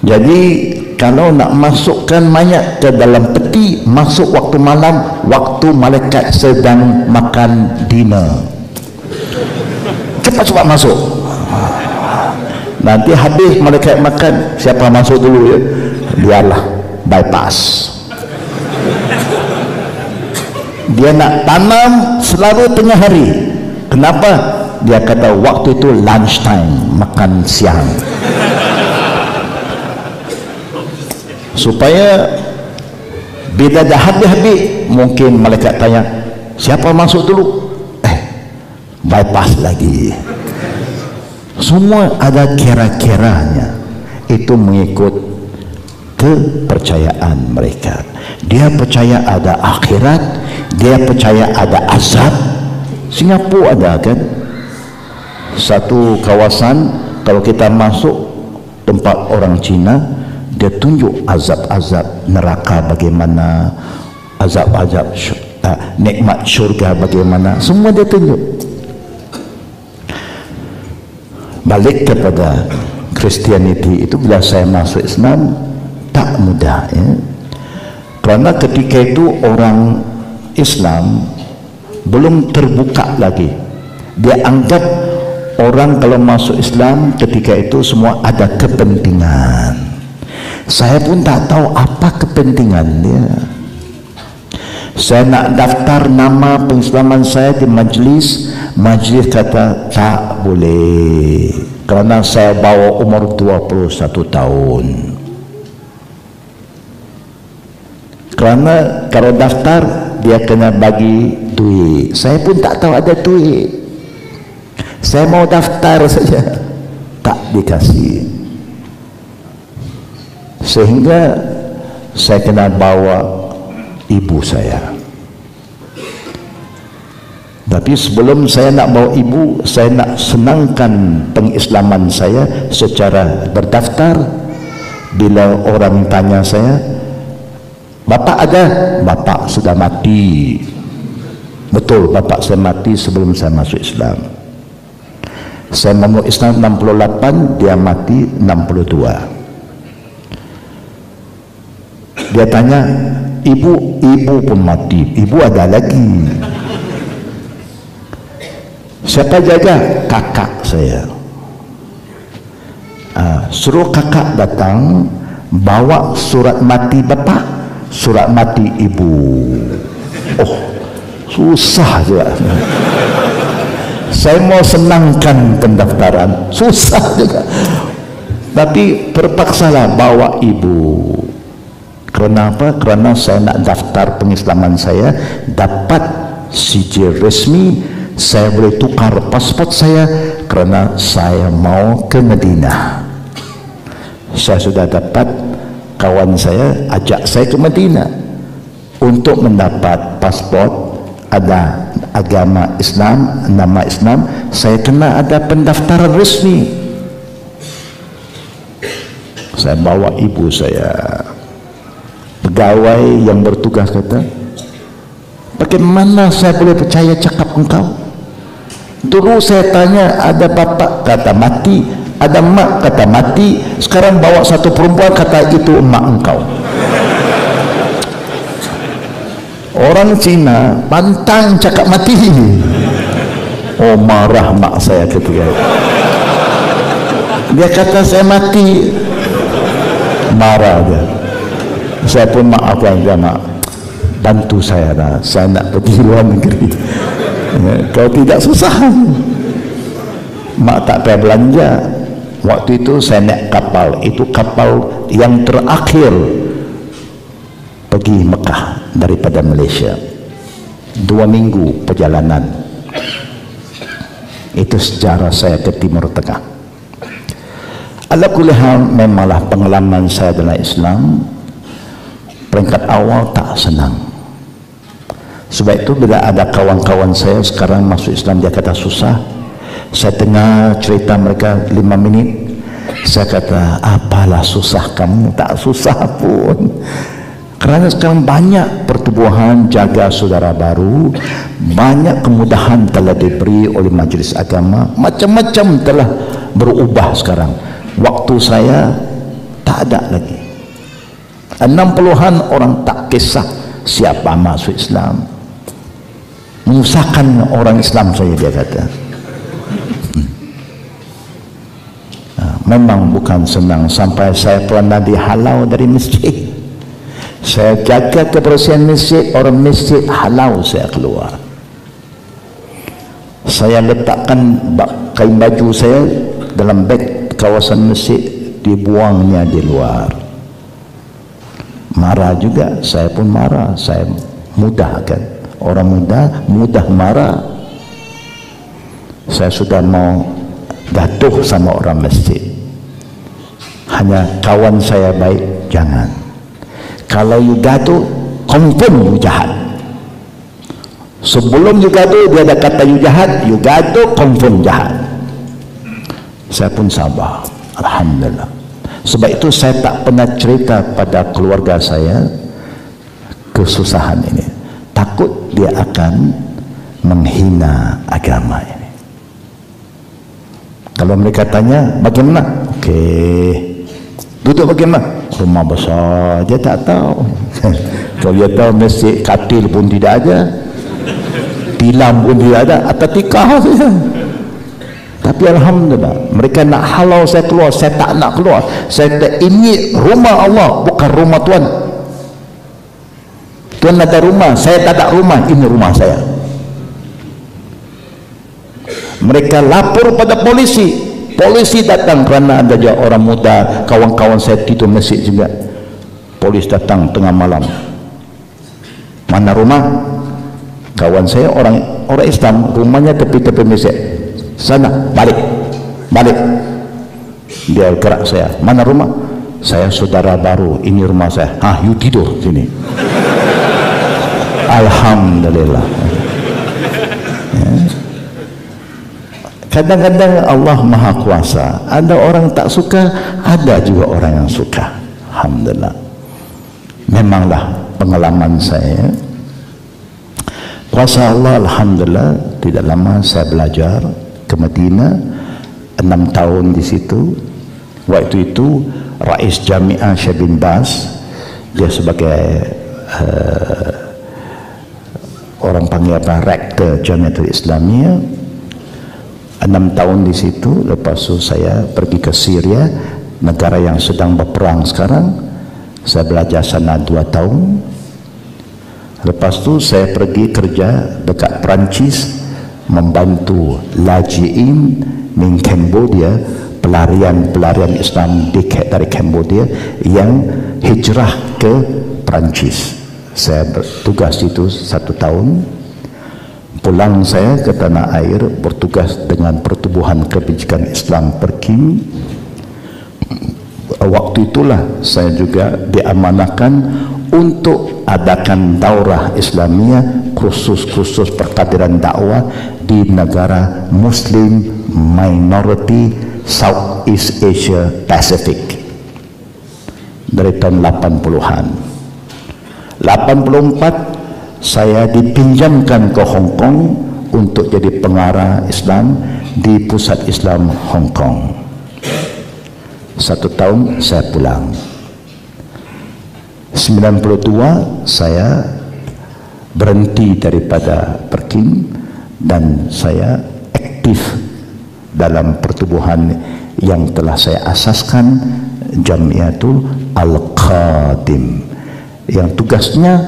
Jadi kalau nak masukkan mayat ke dalam peti, masuk waktu malam, waktu malaikat sedang makan dinner. Cepat-cepat masuk. Nanti habis malaikat makan, siapa masuk dulu ya? Biarlah bypass. Dia nak tanam selalu tengah hari. Kenapa? Dia kata waktu itu lunch time, makan siang. Supaya bila dah habis-habis, mungkin malaikat tanya, siapa masuk dulu? Bypass lagi. Semua ada kira-kiranya. Itu mengikut kepercayaan mereka. Dia percaya ada akhirat, dia percaya ada azab. Singapura ada kan satu kawasan, kalau kita masuk tempat orang Cina, dia tunjuk azab-azab neraka bagaimana, azab-azab nikmat syurga bagaimana, semua dia tunjuk. Balik kepada Christianity itu, bila saya masuk Islam tak mudah ya. Kerana ketika itu orang Islam belum terbuka lagi. Dia anggap orang kalau masuk Islam ketika itu semua ada kepentingan. Saya pun tak tahu apa kepentingan dia. Saya nak daftar nama pengislaman saya di majlis kata tak boleh kerana saya bawa umur 21 tahun. Kerana kalau daftar dia kena bagi duit. Saya pun tak tahu ada duit. Saya mau daftar saja, tak dikasih. Sehingga saya kena bawa ibu saya. Tapi sebelum saya nak bawa ibu, saya nak senangkan pengislaman saya secara berdaftar. Bila orang tanya saya, bapak ada? Bapak sudah mati. Betul, bapak saya mati sebelum saya masuk Islam. Saya masuk Islam 68, dia mati 62. Dia tanya, ibu pun mati, ibu ada lagi. Siapa jaga? Kakak saya. Suruh kakak datang, bawa surat mati bapak, surat mati ibu. Oh, susah juga. Saya mau senangkan pendaftaran, susah juga. Tapi terpaksalah bawa ibu. Kerana apa? Kerana saya nak daftar pengislaman saya, dapat sijil resmi, saya boleh tukar pasport saya, kerana saya mau ke Madinah. Saya sudah dapat, kawan saya ajak saya ke Madinah untuk mendapat pasport, ada agama Islam, nama Islam, saya kena ada pendaftaran resmi. Saya bawa ibu saya. Pegawai yang bertugas kata, bagaimana saya boleh percaya cakap engkau? Dulu saya tanya, ada bapak kata mati, ada mak kata mati, sekarang bawa satu perempuan kata itu emak engkau. Orang Cina pantang cakap mati. Oh, marah mak saya ketika itu. Dia kata saya mati, marah dia. Saya pun maafkan dia, mak, bantu saya lah, saya nak pergi luar negeri. Kalau tidak susah. Mak tak payah belanja. Waktu itu saya naik kapal, itu kapal yang terakhir pergi Mekah daripada Malaysia. 2 minggu perjalanan. Itu sejarah saya ke Timur Tengah. Ala kulli hal, memanglah pengalaman saya dalam Islam peringkat awal tak senang. Sebab itu bila ada kawan-kawan saya sekarang masuk Islam, dia kata susah. Saya dengar cerita mereka 5 minit, saya kata apalah susah kamu, tak susah pun. Kerana sekarang banyak pertubuhan jaga saudara baru, banyak kemudahan telah diberi oleh majlis agama, macam-macam telah berubah sekarang. Waktu saya tak ada lagi. 60-an orang tak kisah siapa masuk Islam, menyusahkan orang Islam saya, dia kata. Memang bukan senang. Sampai saya pernah dihalau dari masjid. Saya jaga kebersihan masjid, orang masjid halau saya keluar. Saya letakkan kain baju saya dalam beg kawasan masjid, dibuangnya di luar. Marah juga, saya pun marah. Saya mudah kan, orang mudah marah. Saya sudah mau gaduh sama orang masjid. Hanya kawan saya baik, jangan. Kalau you gaduh, confirm you jahat. Sebelum you gaduh, dia ada kata you jahat, you gaduh, confirm jahat. Saya pun sabar, alhamdulillah. Sebab itu saya tak pernah cerita pada keluarga saya kesusahan ini. Takut dia akan menghina agama ini. Kalau mereka tanya bagaimana, okey, duduk bagaimana, rumah besar, dia tak tahu. Kalau dia tahu masjid, katil pun tidak ada, tilam pun tidak ada, atas tikar saja. Tapi alhamdulillah, mereka nak halau saya keluar, saya tak nak keluar. Saya kata ini rumah Allah, bukan rumah Tuan. Tuan ada rumah, saya tak ada rumah, ini rumah saya. Mereka lapor pada polisi. Polisi datang kerana ada je orang muda, kawan-kawan saya tidur masjid juga. Polis datang tengah malam. Mana rumah? Kawan saya orang Islam, rumahnya tepi-tepi masjid. Sana, balik. Dia gerak saya. Mana rumah? Saya saudara baru, ini rumah saya. You tidur sini. Alhamdulillah. Kadang-kadang Allah Maha Kuasa. Ada orang tak suka, ada juga orang yang suka. Alhamdulillah. Memanglah pengalaman saya. Kuasa Allah, alhamdulillah, tidak lama saya belajar ke Madinah, 6 tahun di situ. Waktu itu Rais Jami'ah Syekh bin Baz, dia sebagai orang panggil apa, rektor Jamiatul Islamiyah. 6 tahun di situ. Lepas itu saya pergi ke Syria, negara yang sedang berperang sekarang. Saya belajar sana 2 tahun. Lepas itu saya pergi kerja dekat Perancis, membantu lajiin min Cambodia, pelarian Islam dari Cambodia yang hijrah ke Perancis. Saya bertugas itu 1 tahun. Pulang saya ke tanah air, bertugas dengan Pertubuhan Kebajikan Islam Perkim. Waktu itulah saya juga diamanahkan untuk adakan daurah Islamiyah khusus perkadiran dakwah di negara Muslim Minority Southeast Asia Pacific dari tahun 80-an. 84 saya dipinjamkan ke Hong Kong untuk jadi pengarah Islam di Pusat Islam Hong Kong. 1 tahun saya pulang. 92 saya berhenti daripada Perkim dan saya aktif dalam pertubuhan yang telah saya asaskan, Jamiatul Al-Qadim, yang tugasnya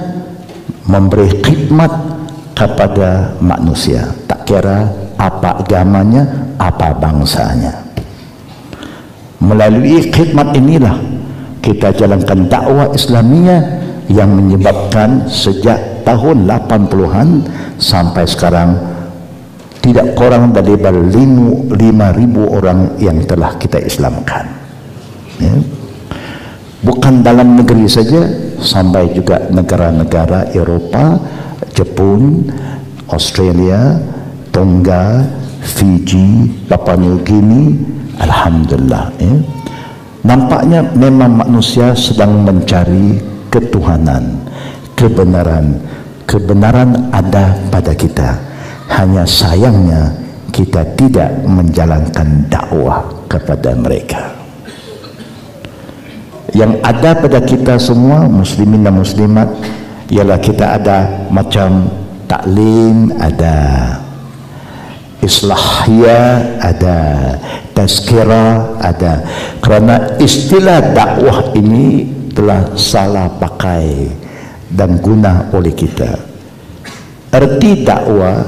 memberi khidmat kepada manusia, tak kira apa agamanya, apa bangsanya. Melalui khidmat inilah kita jalankan dakwah Islamiyah yang menyebabkan sejak tahun 80-an sampai sekarang tidak kurang dari 5.000 orang yang telah kita Islamkan. ya. Bukan dalam negeri saja, sampai juga negara-negara Eropah, Jepun, Australia, Tonga, Fiji, Papua New Guinea. Alhamdulillah, ya. Nampaknya memang manusia sedang mencari ketuhanan, kebenaran. Kebenaran ada pada kita, hanya sayangnya kita tidak menjalankan dakwah kepada mereka. Yang ada pada kita semua muslimin dan muslimat ialah kita ada macam taklim, ada islahiyah, ada tazkirah, ada. Kerana istilah dakwah ini telah salah pakai dan guna oleh kita. Erti dakwah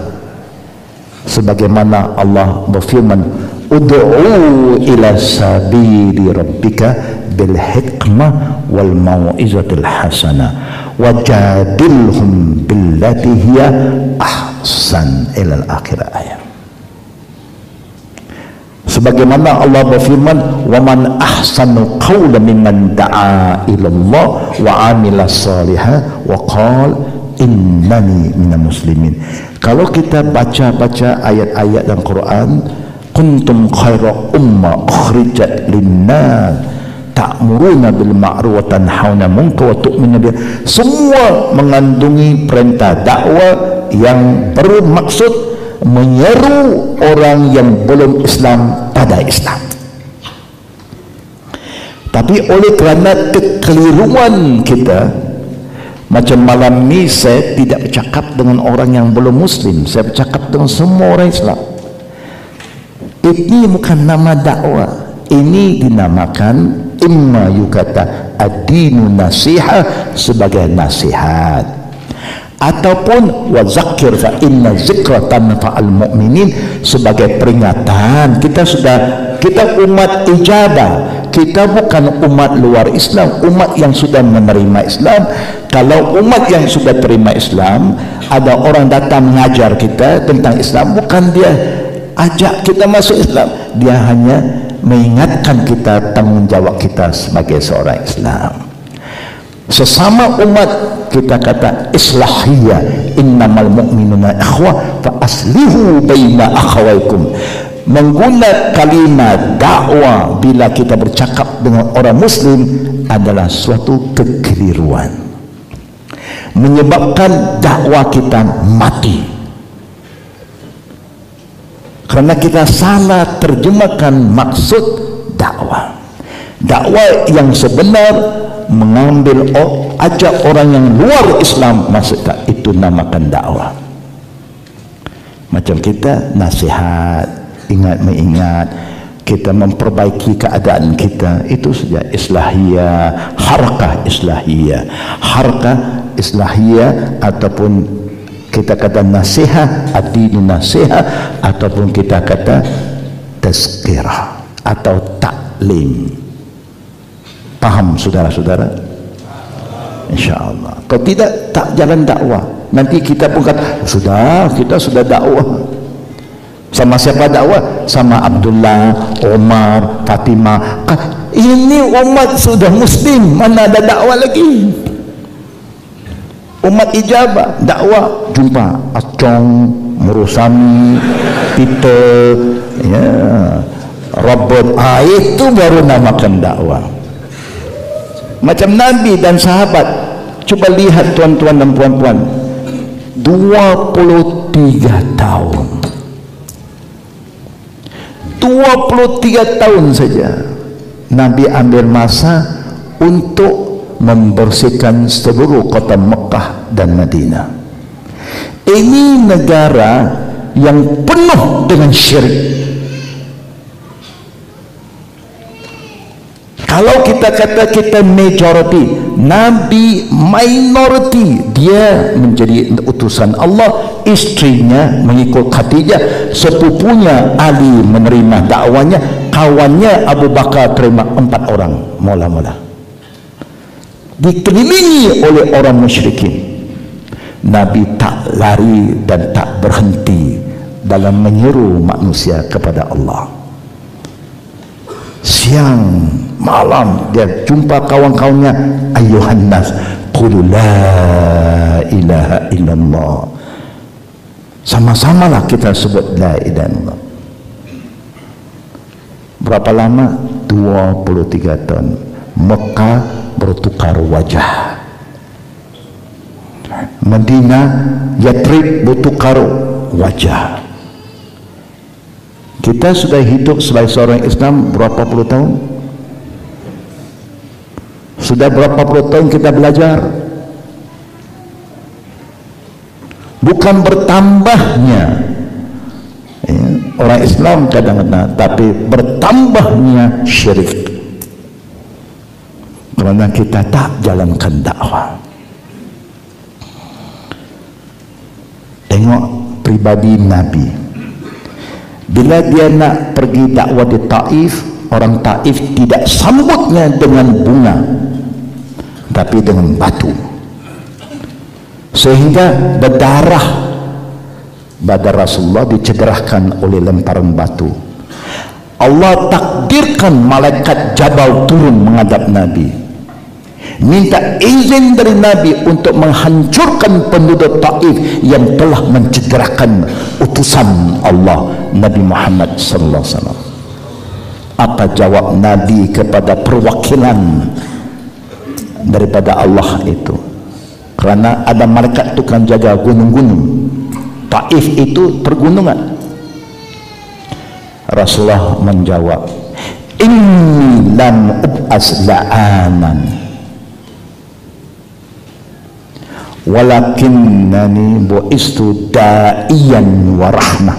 sebagaimana Allah berfirman, ud'u ila sabili rabbika bil hikmah wal mau'izatil hasanah wajadilhum billati hiya ahsan ila al-akhir ayat. Sebagaimana Allah berfirman, wa man ahsanu qawlan mimman da'a ila Allah wa 'amila shalihan wa qala innani minal muslimin. Kalau kita baca-baca ayat-ayat dalam Quran, kuntum khaira ummah ukhrijat linnas ta'muruna bil ma'ruf wa tanhauna 'anil munkar wa tu'minuna billah, semua mengandungi perintah dakwah yang bermaksud menyeru orang yang belum Islam pada Islam. Tapi oleh kerana kekeliruan kita, macam malam ni saya tidak bercakap dengan orang yang belum Muslim, saya bercakap dengan semua orang Islam. Ini bukan nama dakwah, ini dinamakan imma yukata ad-dinu nasiha, sebagai nasihat, ataupun wa zakir fa inna zikra tanfa'al mu'minin, sebagai peringatan. Kita umat ijabah, kita bukan umat luar Islam, umat yang sudah menerima Islam. Kalau umat yang sudah terima Islam, ada orang datang mengajar kita tentang Islam, bukan dia ajak kita masuk Islam, dia hanya mengingatkan kita tanggungjawab kita sebagai seorang Islam. Sesama umat kita kata islahiyah, innamal mu'minuna ikhwah fa aslihu baina akhawaikum. Mengguna kalimat dakwah bila kita bercakap dengan orang Muslim adalah suatu kekeliruan, menyebabkan dakwah kita mati, kerana kita salah terjemahkan maksud dakwah. Dakwah yang sebenar mengambil ajak orang yang luar Islam masuk, itu namakan dakwah. Macam kita nasihat, ingat mengingat, kita memperbaiki keadaan kita, itu saja islahiyah, harakah islahiyah. Harakah islahiyah ataupun kita kata nasihat, ad-dinu nasihat, ataupun kita kata tazkirah atau taklim. Paham saudara-saudara? InsyaAllah. Kalau tidak, tak jalan dakwah. Nanti kita pun kata, sudah, kita sudah dakwah. Sama siapa dakwah? Sama Abdullah, Omar, Fatimah. Ini umat sudah Muslim, mana ada dakwah lagi? Umat ijabah, dakwah, jumpa Acong, Murusami, Peter, ya, Robert. Itu baru namakan dakwah. Macam Nabi dan sahabat, coba lihat tuan-tuan dan puan-puan, 23 tahun 23 tahun saja Nabi ambil masa untuk membersihkan seluruh kota Mekah dan Madinah. Ini negara yang penuh dengan syirik. Kalau kita kata kita majority, Nabi minority. Dia menjadi utusan Allah, istrinya mengikut Khadijah, sepupunya Ali menerima dakwanya, kawannya Abu Bakar terima 4 orang mula-mula. Dikelilingi oleh orang musyrikin. Nabi tak lari dan tak berhenti dalam menyeru manusia kepada Allah. Siang malam dia jumpa kawan-kawannya, ayuhan nas qul la ilaha illallah. Sama-samalah kita sebut la ilaha illallah. Berapa lama? 23 tahun. Mekah bertukar wajah, Madinah, Yatrib bertukar wajah. Kita sudah hidup sebagai seorang Islam berapa puluh tahun? Sudah berapa puluh tahun kita belajar? Bukan bertambahnya orang Islam kadang-kadang, tapi bertambahnya syirik, kerana kita tak jalankan dakwah. Tengok pribadi Nabi, bila dia nak pergi dakwah di Taif, orang Taif tidak sambutnya dengan bunga, tapi dengan batu, sehingga berdarah badan Rasulullah, dicederahkan oleh lemparan batu. Allah takdirkan malaikat Jabal turun menghadap Nabi, minta izin dari Nabi untuk menghancurkan penduduk Taif yang telah mencederahkan utusan Allah, Nabi Muhammad sallallahu alaihi wasallam. Apa jawab Nabi kepada perwakilan daripada Allah itu? Kerana ada malaikat tukang jaga gunung-gunung. Taif itu pergunungan. Rasulullah menjawab, inni lam ub'as la'anan walakinnani bu'istu da'iyan wa rahmah.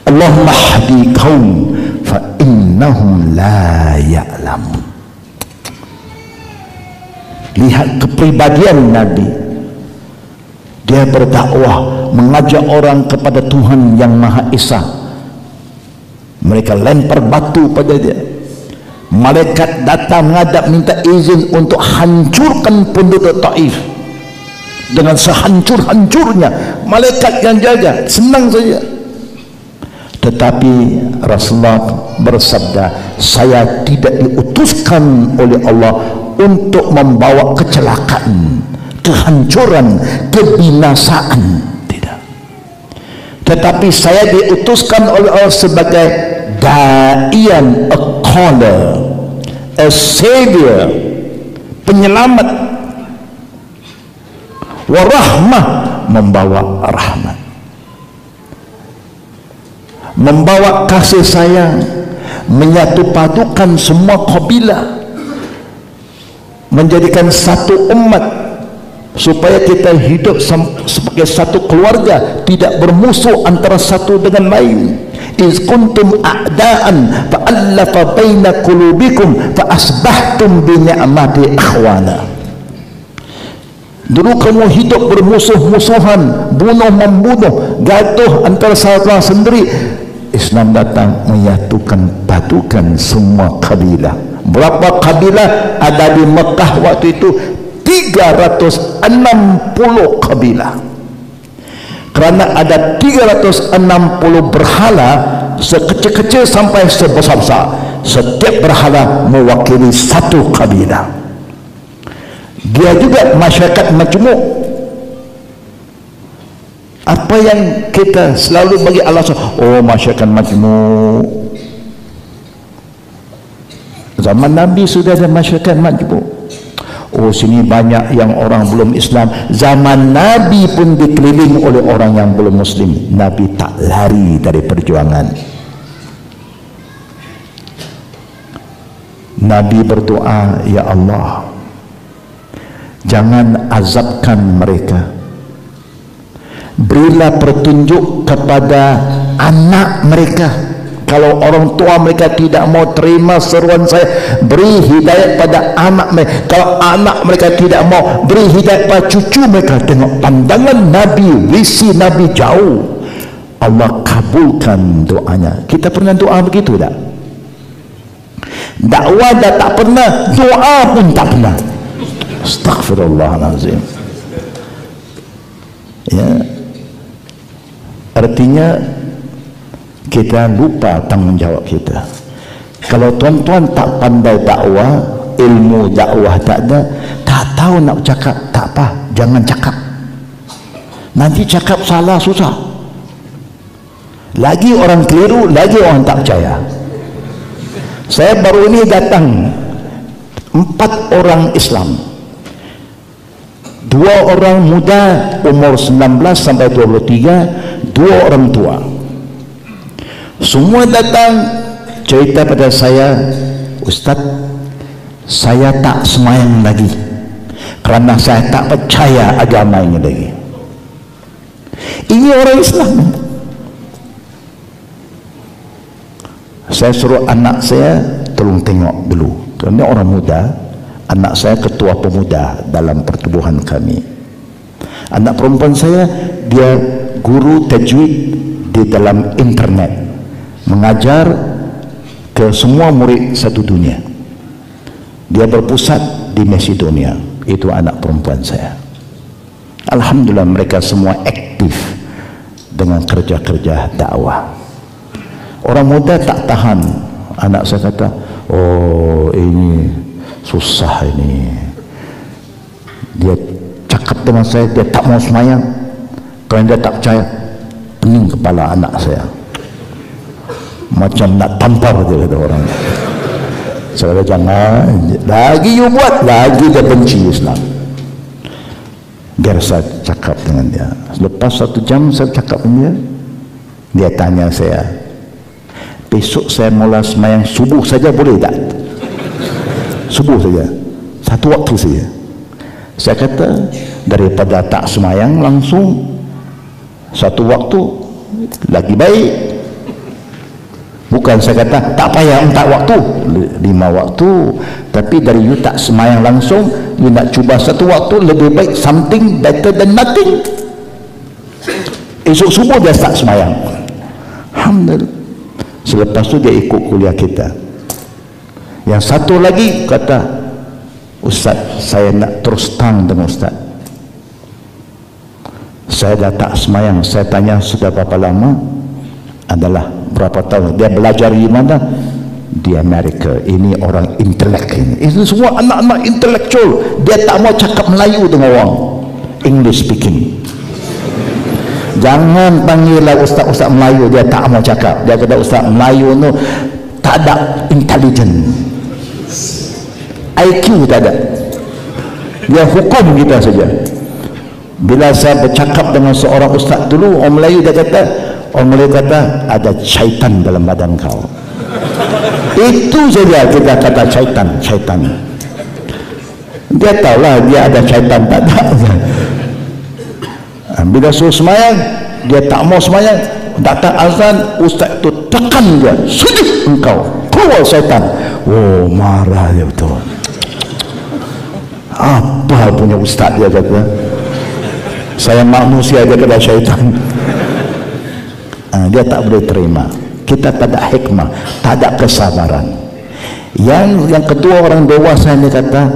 Allahumma hdi qaum fa innahum la ya'lamun. Lihat kepribadian Nabi. Dia berdakwah, mengajak orang kepada Tuhan yang Maha Esa. Mereka lempar batu pada dia. Malaikat datang menghadap, minta izin untuk hancurkan penduduk Taif dengan sehancur-hancurnya. Malaikat yang jaga, senang saja. Tetapi Rasulullah bersabda, saya tidak diutuskan oleh Allah untuk membawa kecelakaan, kehancuran, kebinasaan, tidak. Tetapi saya diutuskan oleh Allah sebagai da'ian, a caller, a savior, penyelamat, wa rahmah, membawa rahmat, membawa kasih sayang, menyatu padukan semua kabilah, menjadikan satu umat, supaya kita hidup sebagai satu keluarga, tidak bermusuh antara satu dengan lain. Iz kuntum a'daan fa'allafa baina qulubikum fa asbahtum bi ni'mati ikhwana. Dulu kamu hidup bermusuh-musuhan, bunuh-membunuh, gaduh antara saudara sendiri. Islam datang menyatukan padukan semua kabilah. Berapa kabilah ada di Mekah waktu itu? 360 kabilah. Kerana ada 360 berhala, sekecil-kecil sampai sebesar-besar. Setiap berhala mewakili satu kabilah. Dia juga masyarakat majmuk. Apa yang kita selalu bagi alasan, oh masyarakat majmuk. Zaman Nabi sudah ada masyarakat majmuk. Oh sini banyak yang orang belum Islam. Zaman Nabi pun dikelilingi oleh orang yang belum Muslim. Nabi tak lari dari perjuangan. Nabi berdoa, ya Allah, jangan azabkan mereka. Berilah petunjuk kepada anak mereka. Kalau orang tua mereka tidak mau terima seruan saya, beri hidayat pada anak mereka. Kalau anak mereka tidak mau, beri hidayat pada cucu mereka. Tengok pandangan Nabi, visi Nabi jauh. Allah kabulkan doanya. Kita pernah doa begitu tak? Dakwah dah tak pernah, doa pun tak pernah. Astaghfirullahalazim. Ya, artinya kita lupa tanggungjawab kita. Kalau tuan-tuan tak pandai dakwah, ilmu dakwah tak ada, tak tahu nak cakap, tak apa, jangan cakap. Nanti cakap salah susah. Lagi orang keliru, lagi orang tak percaya. Saya baru ini datang 4 orang Islam, 2 orang muda umur 19 sampai 23, 2 orang tua. Semua datang cerita pada saya, Ustaz, saya tak semayang lagi kerana saya tak percaya agama ini lagi. Ini orang Islam. Saya suruh anak saya tolong tengok dulu, kerana orang muda. Anak saya ketua pemuda dalam pertubuhan kami. Anak perempuan saya, dia guru tajwid di dalam internet, mengajar ke semua murid satu dunia. Dia berpusat di Macedonia. Itu anak perempuan saya. Alhamdulillah mereka semua aktif dengan kerja-kerja dakwah. Orang muda tak tahan. Anak saya kata, oh ini susah ini. Dia cakap dengan saya, dia tak mau semayang kerana dia tak percaya. Pening kepala anak saya, macam nak tampar dia, kata orang. Saya kata jangan, lagi you buat, lagi dia benci Islam. Biar saya cakap dengan dia. Lepas 1 jam saya cakap dengan dia, dia tanya saya, besok saya mula semayang subuh saja boleh tak? Subuh saja, 1 waktu saja. Saya kata, daripada tak semayang langsung 1 waktu lagi baik. Bukan saya kata tak payah 4 waktu, 5 waktu. Tapi dari you tak semayang langsung, you nak cuba 1 waktu, lebih baik something better than nothing. Esok subuh dia tak semayang. Alhamdulillah. Selepas tu dia ikut kuliah kita. Yang satu lagi kata, Ustaz, saya nak terus terang dengan Ustaz, saya dah tak semayang. Saya tanya sudah berapa lama? Adalah berapa tahun. Dia belajar di mana? Di Amerika. Ini orang intelek ini. Ini semua anak-anak intelektual. Dia tak mau cakap Melayu dengan orang English speaking. Jangan panggillah ustaz-ustaz Melayu, dia tak mau cakap. Dia kata ustaz Melayu tu tak ada intelligent, IQ tak ada. Dia hukum kita saja. Bila saya bercakap dengan seorang ustaz dulu, orang Melayu dia kata, orang Melayu kata ada syaitan dalam badan kau. Itu saja kita kata syaitan. Dia tahulah dia ada syaitan tak ada. Bila suruh semayang, dia tak mau semayang. Datang azan, ustaz itu tekan dia, sujud engkau, keluar syaitan. Oh, marah dia betul. Apa punya ustaz dia kata, saya manusia, dia kata syaitan. Dia tak boleh terima. Kita tak ada hikmah, tak ada kesabaran. Yang kedua, orang dewasa ini kata,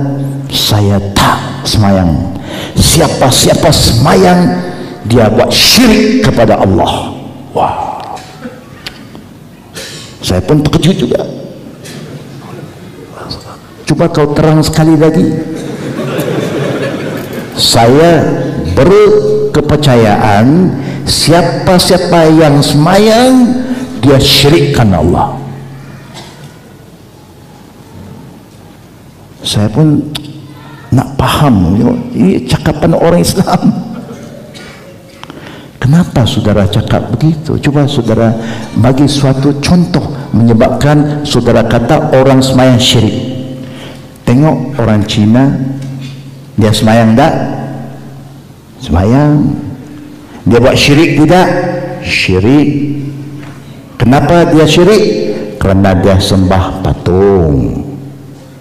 saya tak semayang. Siapa-siapa semayang, dia buat syirik kepada Allah. Wah, saya pun terkejut juga. Cuba kau terang sekali lagi. Saya berkepercayaan siapa-siapa yang semayang, dia syirikkan Allah. Saya pun nak faham, ini cakapan orang Islam. Kenapa saudara cakap begitu? Cuba saudara bagi suatu contoh menyebabkan saudara kata orang semayang syirik. Tengok orang Cina, dia semayang tak? Semayang. Dia buat syirik tidak? Syirik. Kenapa dia syirik? Kerana dia sembah patung.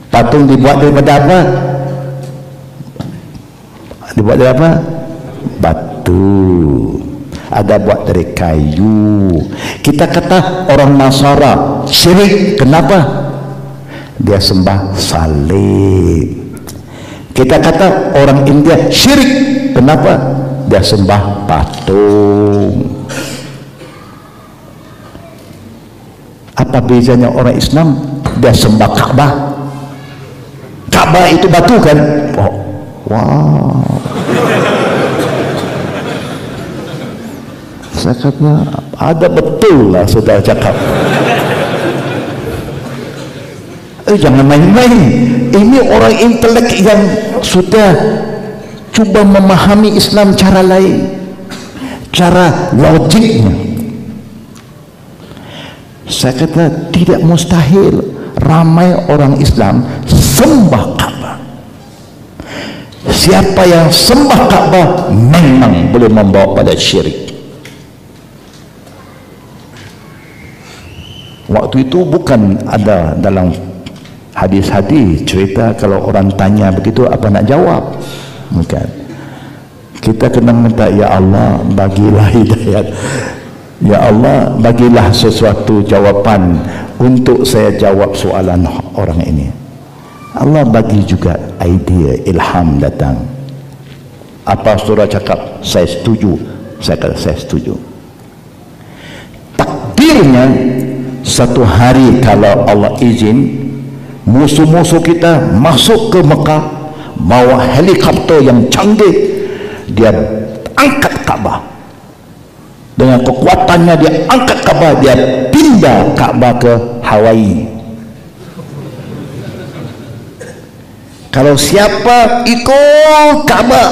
Patung dibuat daripada apa? Dibuat dari apa? Batu. Ada buat dari kayu. Kita kata orang Nasara syirik. Kenapa? Dia sembah salib. Kita kata orang India syirik. Kenapa? Dia sembah patung. Apa bezanya orang Islam? dia sembah Kaabah. Kaabah itu batu kan? Oh, wow. Saya kata ada betul lah saudara cakap. Jangan main-main. Ini orang intelek yang sudah cuba memahami Islam cara lain, cara logiknya. Saya kata tidak mustahil ramai orang Islam sembah Kaabah. Siapa yang sembah Kaabah memang boleh membawa pada syirik. Waktu itu bukan ada dalam hadis-hadis cerita kalau orang tanya begitu apa nak jawab. Bukan. Kita kena minta, ya Allah bagilah hidayat, ya Allah bagilah sesuatu jawapan untuk saya jawab soalan orang ini. Allah bagi juga idea, ilham datang. Apa saudara cakap? Saya setuju. Saya kata saya setuju. Takdirnya satu hari kalau Allah izin, musuh-musuh kita masuk ke Mekah, bawa helikopter yang canggih, dia angkat Kaabah. Dengan kekuatannya dia angkat Kaabah, dia pindah Kaabah ke Hawaii. Kalau siapa ikut Kaabah,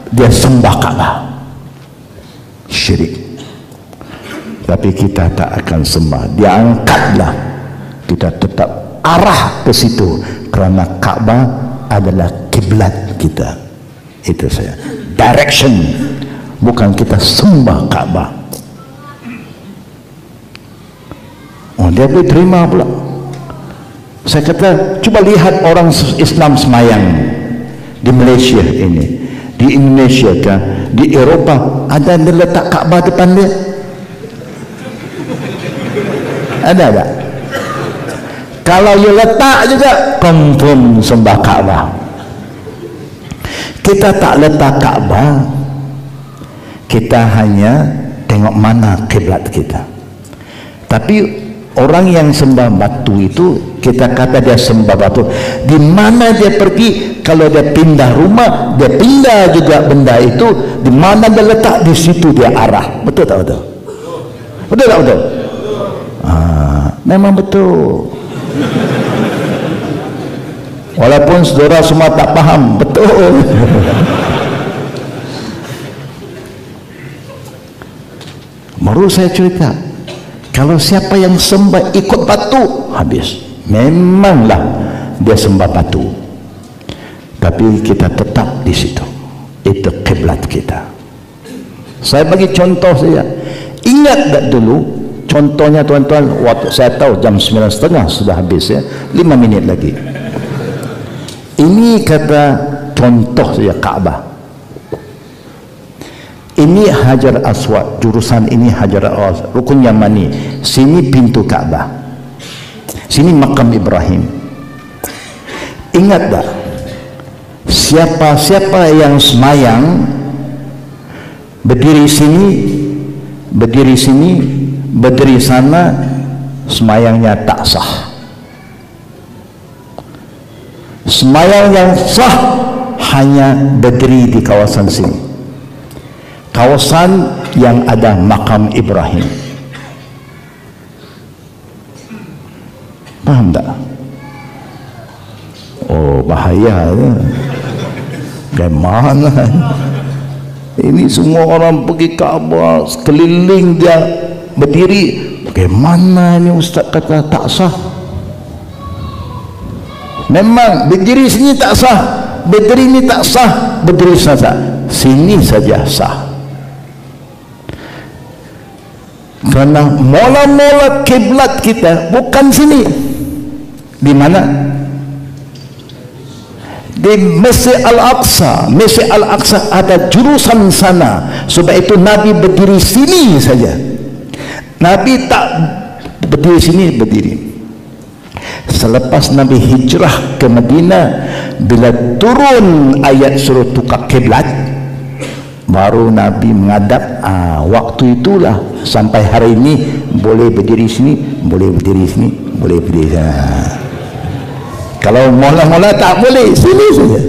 dia sembah Kaabah. Syirik. Tapi kita tak akan sembah. Dia angkatlah. Kita tetap arah ke situ kerana Kaabah adalah kiblat kita. Itu saya. Direction. Bukan kita sembah Kaabah. Oh, dia boleh terima pula. Saya kata, cuba lihat orang Islam semayang di Malaysia ini, di Indonesia kan, di Eropah, ada yang letak Kaabah depan dia? Ada tak? Kalau dia letak juga, confirm sembah Kaabah. Kita tak letak Kaabah, kita hanya tengok mana kiblat kita. Tapi orang yang sembah batu itu, kita kata dia sembah batu. Di mana dia pergi, kalau dia pindah rumah, dia pindah juga benda itu. Di mana dia letak, di situ dia arah. Betul tak betul? Betul tak betul? Memang betul. Walaupun saudara semua tak faham, betul. Baru saya cerita, kalau siapa yang sembah ikut batu, habis. Memanglah dia sembah batu. Tapi kita tetap di situ. Itu kiblat kita. Saya bagi contoh saja. Ingat tak dulu, contohnya tuan-tuan, waktu saya tahu jam 9:30 sudah habis ya, 5 minit lagi. Ini kata contoh saja Kaabah. Ini Hajar Aswad, jurusan ini Hajar Aswad, Rukun Yamani. Sini pintu Kaabah, sini makam Ibrahim. Ingat tak, siapa-siapa yang semayang berdiri sini, berdiri sini, berdiri sana, semayangnya tak sah. Semayang yang sah hanya berdiri di kawasan sini, kawasan yang ada makam Ibrahim. Paham tak? Oh, bahaya ya. Bagaimana ini semua orang pergi Kaabah, sekeliling dia berdiri. Bagaimana ini Ustaz kata tak sah? Memang berdiri sini tak sah, berdiri ini tak sah, berdiri saja, sini saja sah. Kerana mula-mula kiblat kita bukan sini. Di mana? Di Masjid Al-Aqsa. Masjid Al-Aqsa ada jurusan sana. Sebab itu Nabi berdiri sini saja. Nabi tak berdiri sini, berdiri. Selepas Nabi hijrah ke Madinah, bila turun ayat suruh tukar kiblat, baru Nabi menghadap. Waktu itulah sampai hari ini boleh berdiri sini, boleh berdiri sini, boleh berdiri sana. Kalau mula-mula tak boleh, sini saja.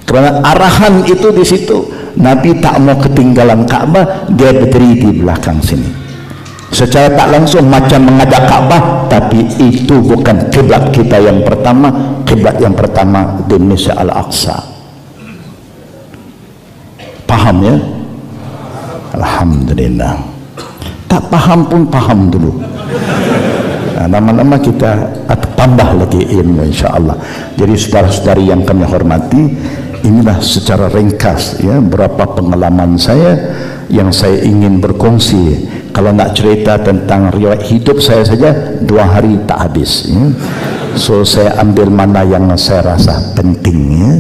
Kerana arahan itu di situ. Nabi tak mau ketinggalan Kaabah, dia berdiri di belakang sini. Secara tak langsung macam menghadap Kaabah, tapi itu bukan kiblat kita yang pertama. Kiblat yang pertama di Masjid Al-Aqsa. Paham ya? Alhamdulillah. Tak paham pun paham dulu. Lama-lama kita tambah lagi ilmu, insyaAllah. Jadi saudara-saudari yang kami hormati, inilah secara ringkas ya berapa pengalaman saya yang saya ingin berkongsi. Kalau nak cerita tentang riwayat hidup saya saja 2 hari tak habis ya. So saya ambil mana yang saya rasa penting ya.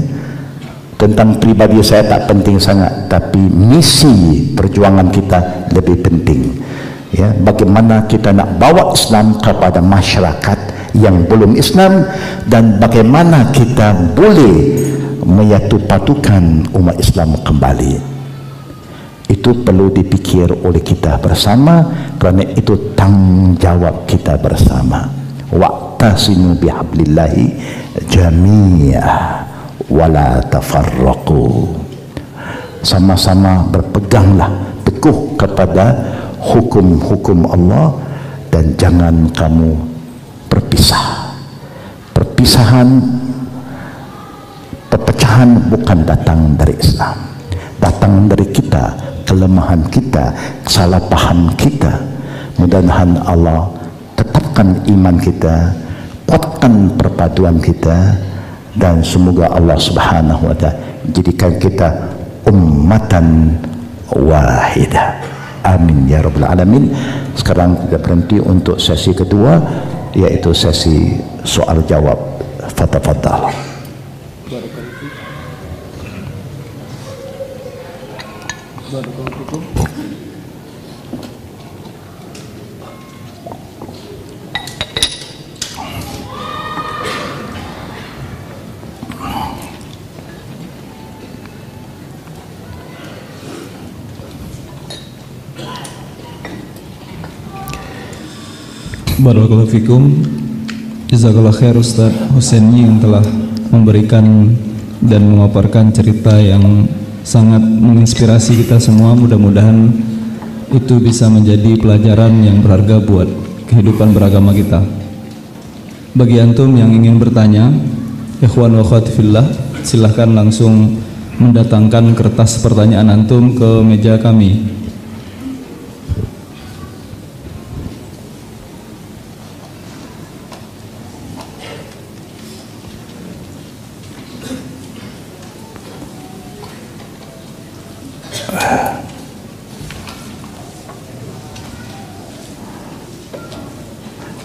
Tentang pribadi saya tak penting sangat, tapi misi perjuangan kita lebih penting ya. Bagaimana kita nak bawa Islam kepada masyarakat yang belum Islam, dan bagaimana kita boleh menyatu patukan umat Islam kembali. Itu perlu dipikir oleh kita bersama, kerana itu tanggungjawab kita bersama. Wa'tasimu bihablillahi jami'ah wala tafarraqu. Sama-sama berpeganglah teguh kepada hukum-hukum Allah dan jangan kamu berpisah. Perpecahan bukan datang dari Islam, datang dari kita, kelemahan kita, kesalahpahaman kita. Mudah-mudahan Allah tetapkan iman kita, kuatkan perpaduan kita, dan semoga Allah Subhanahu wa ta'ala jadikan kita ummatan wahidah. Amin ya rabbal alamin. Sekarang kita berhenti untuk sesi kedua, yaitu sesi soal jawab. Fadhal. Barakallahu fikum. Jazakallah khair Ustaz Husaini yang telah memberikan dan memaparkan cerita yang sangat menginspirasi kita semua. Mudah-mudahan itu bisa menjadi pelajaran yang berharga buat kehidupan beragama kita. Bagi antum yang ingin bertanya, ikhwan wa akhwat fillah, silahkan langsung mendatangkan kertas pertanyaan antum ke meja kami.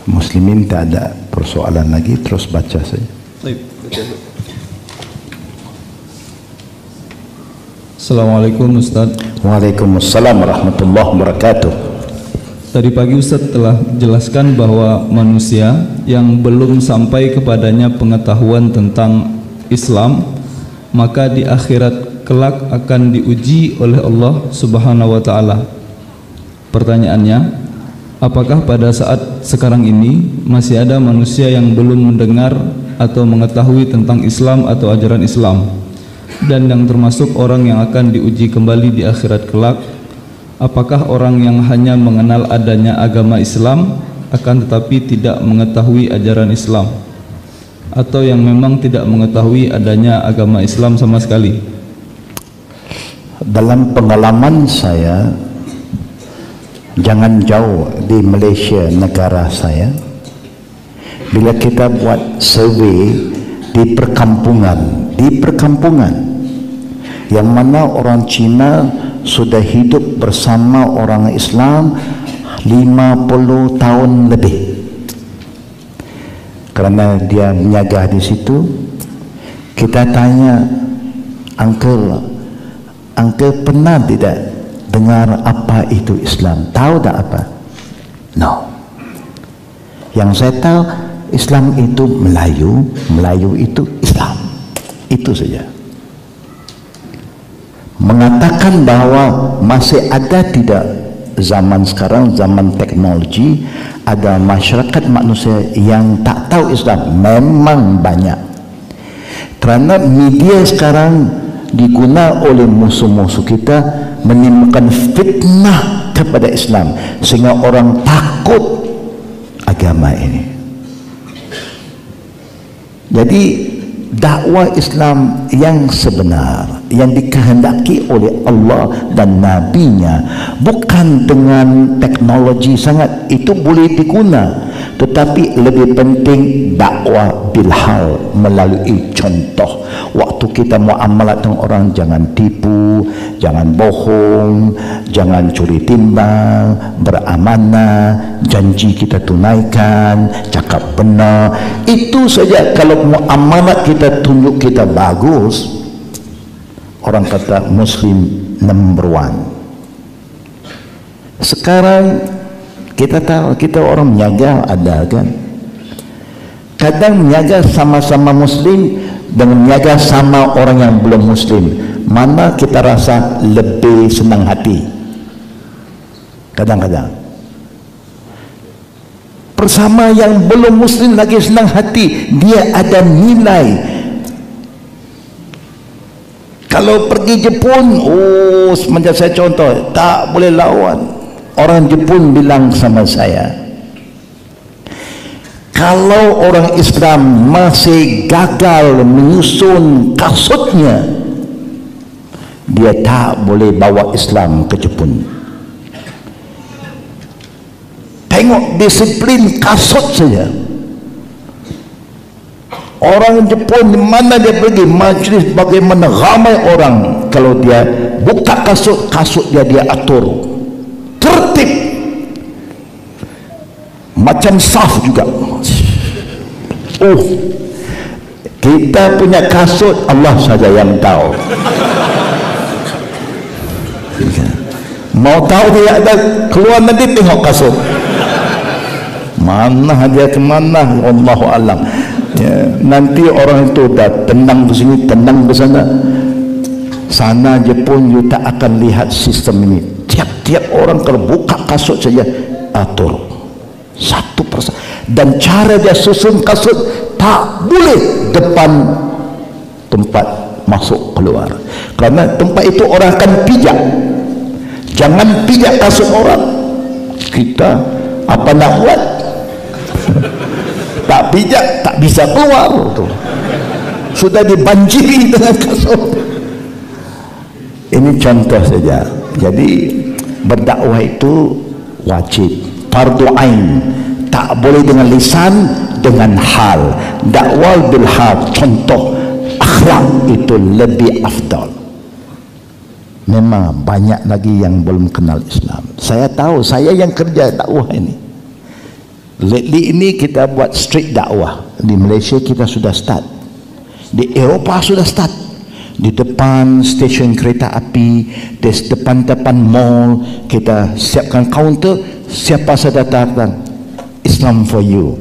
Muslimin tak ada persoalan lagi, terus baca saja. Assalamualaikum Ustaz. Waalaikumsalam warahmatullahi wabarakatuh. Tadi pagi Ustaz telah jelaskan bahwa manusia yang belum sampai kepadanya pengetahuan tentang Islam, maka di akhirat kelak akan diuji oleh Allah Subhanahu wa ta'ala. Pertanyaannya, apakah pada saat sekarang ini masih ada manusia yang belum mendengar atau mengetahui tentang Islam atau ajaran Islam, dan yang termasuk orang yang akan diuji kembali di akhirat kelak? Apakah orang yang hanya mengenal adanya agama Islam akan tetapi tidak mengetahui ajaran Islam, atau yang memang tidak mengetahui adanya agama Islam sama sekali? Dalam pengalaman saya, jangan jauh di Malaysia, negara saya, bila kita buat survei di perkampungan yang mana orang Cina sudah hidup bersama orang Islam 50 tahun lebih, kerana dia menjaga di situ. Kita tanya, Uncle pernah tidak dengar apa itu Islam? Tahu tak apa? No. Yang saya tahu, Islam itu Melayu itu Islam. Itu saja. Mengatakan bahawa masih ada tidak zaman sekarang, zaman teknologi, ada masyarakat manusia yang tak tahu Islam. Memang banyak. Kerana media sekarang diguna oleh musuh-musuh kita menimbulkan fitnah kepada Islam, sehingga orang takut agama ini. Jadi dakwah Islam yang sebenar, yang dikehendaki oleh Allah dan Nabi-Nya, bukan dengan teknologi sangat, itu boleh diguna, tetapi lebih penting dakwah bilhal, melalui contoh. Waktu kita muamalat dengan orang, jangan tipu, jangan bohong, jangan curi timbang, beramanah, janji kita tunaikan, cakap benar. Itu saja. Kalau muamalat kita tunjuk kita bagus, orang kata Muslim number one. Sekarang kita tahu, kita orang menyaga ada kan, kadang menyaga sama-sama Muslim dengan menyaga sama orang yang belum Muslim, mana kita rasa lebih senang hati? Kadang-kadang bersama yang belum Muslim lagi senang hati, dia ada nilai. Kalau pergi Jepun, semenjak saya contoh, tak boleh lawan. Orang Jepun bilang sama saya, kalau orang Islam masih gagal menyusun kasutnya, dia tak boleh bawa Islam ke Jepun. Tengok disiplin kasut saja. Orang Jepun di mana dia pergi majlis, bagaimana ramai orang, kalau dia buka kasut, kasut dia atur, tertib, macam saf juga. Kita punya kasut Allah saja yang tahu. Mau tahu dia ada keluar nanti tengok kasut mana dia kemana, Allahu alam. Ya, nanti orang itu dah tenang ke sini, tenang ke sana. Sana Jepun you tak akan lihat sistem ini. Tiap-tiap orang kalau buka kasut saja atur satu persatu, dan cara dia susun kasut tak boleh depan tempat masuk keluar, kerana tempat itu orang akan pijak. Jangan pijak kasut orang. Kita apa nak buat? Tak pijak tak bisa keluar tu. Sudah dibanjiri dengan kasut. Ini contoh saja. Jadi berdakwah itu wajib, fardu ain. Tak boleh dengan lisan, dengan hal. Dakwah bil hal, contoh akhlak itu lebih afdal. Memang banyak lagi yang belum kenal Islam. Saya tahu, saya yang kerja dakwah ini. Lately ini kita buat street dakwah. Di Malaysia kita sudah start, di Eropah sudah start. Di depan stesen kereta api, di depan-depan mall, kita siapkan kaunter. Siapa saja datang, Islam for you,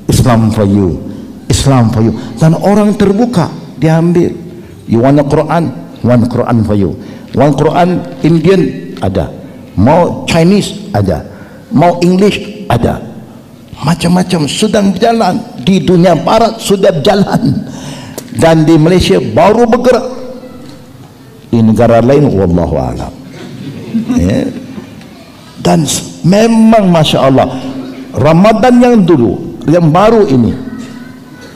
Islam for you, Islam for you. Dan orang terbuka, dia ambil. You want a Quran? One Quran for you. One Quran Indian ada, mau Chinese ada, mau English ada, macam-macam sedang berjalan. Di dunia barat sudah berjalan, dan di Malaysia baru bergerak. Di negara lain wallahu a'lam. Ya. Dan memang Masya Allah, Ramadan yang dulu, yang baru ini,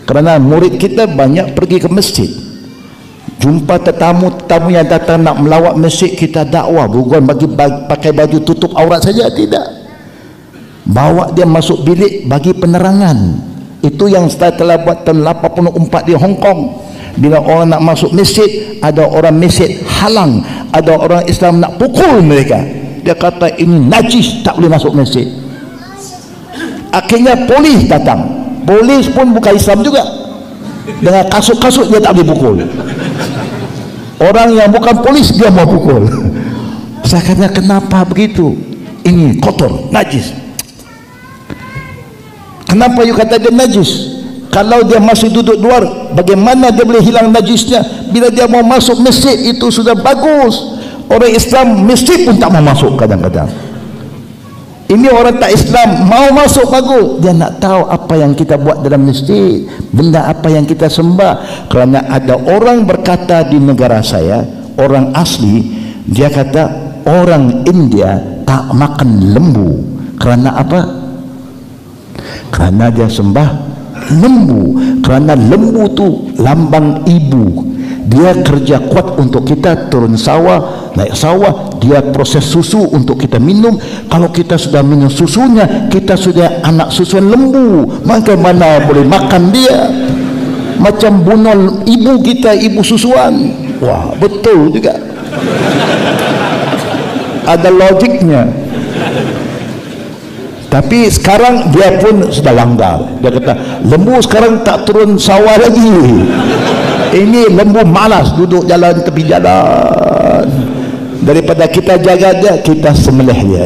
kerana murid kita banyak pergi ke masjid, jumpa tetamu-tetamu yang datang nak melawat masjid, kita dakwah, bukan bagi pakai baju tutup aurat saja, tidak. Bawa dia masuk bilik, bagi penerangan. Itu yang saya telah buat tahun 84 di Hong Kong. Bila orang nak masuk masjid, ada orang masjid halang, ada orang Islam nak pukul mereka. Dia kata ini najis, tak boleh masuk masjid. Akhirnya polis datang. Polis pun bukan Islam juga, dengan kasut-kasut dia tak boleh pukul. Orang yang bukan polis dia mau pukul. Saya kata kenapa begitu? Ini kotor, najis. Kenapa you kata dia najis? Kalau dia masih duduk luar, bagaimana dia boleh hilang najisnya? Bila dia mau masuk masjid, itu sudah bagus. Orang Islam masjid pun tak mau masuk kadang-kadang. Ini orang tak Islam mau masuk bagus, dia nak tahu apa yang kita buat dalam masjid, benda apa yang kita sembah. Kerana ada orang berkata di negara saya, orang asli, dia kata orang India tak makan lembu. Kerana apa? Kerana dia sembah lembu. Kerana lembu tu lambang ibu. Dia kerja kuat untuk kita turun sawah, naik sawah, dia proses susu untuk kita minum. Kalau kita sudah minum susunya, kita sudah anak susuan lembu. Maka mana boleh makan dia? Macam bunuh ibu kita, ibu susuan. Wah, betul juga. Ada logiknya. Tapi sekarang dia pun sudah langgar. Dia kata, lembu sekarang tak turun sawah lagi. Ini lembu malas duduk jalan tepi jalan. Daripada kita jaga dia, kita sembelih dia.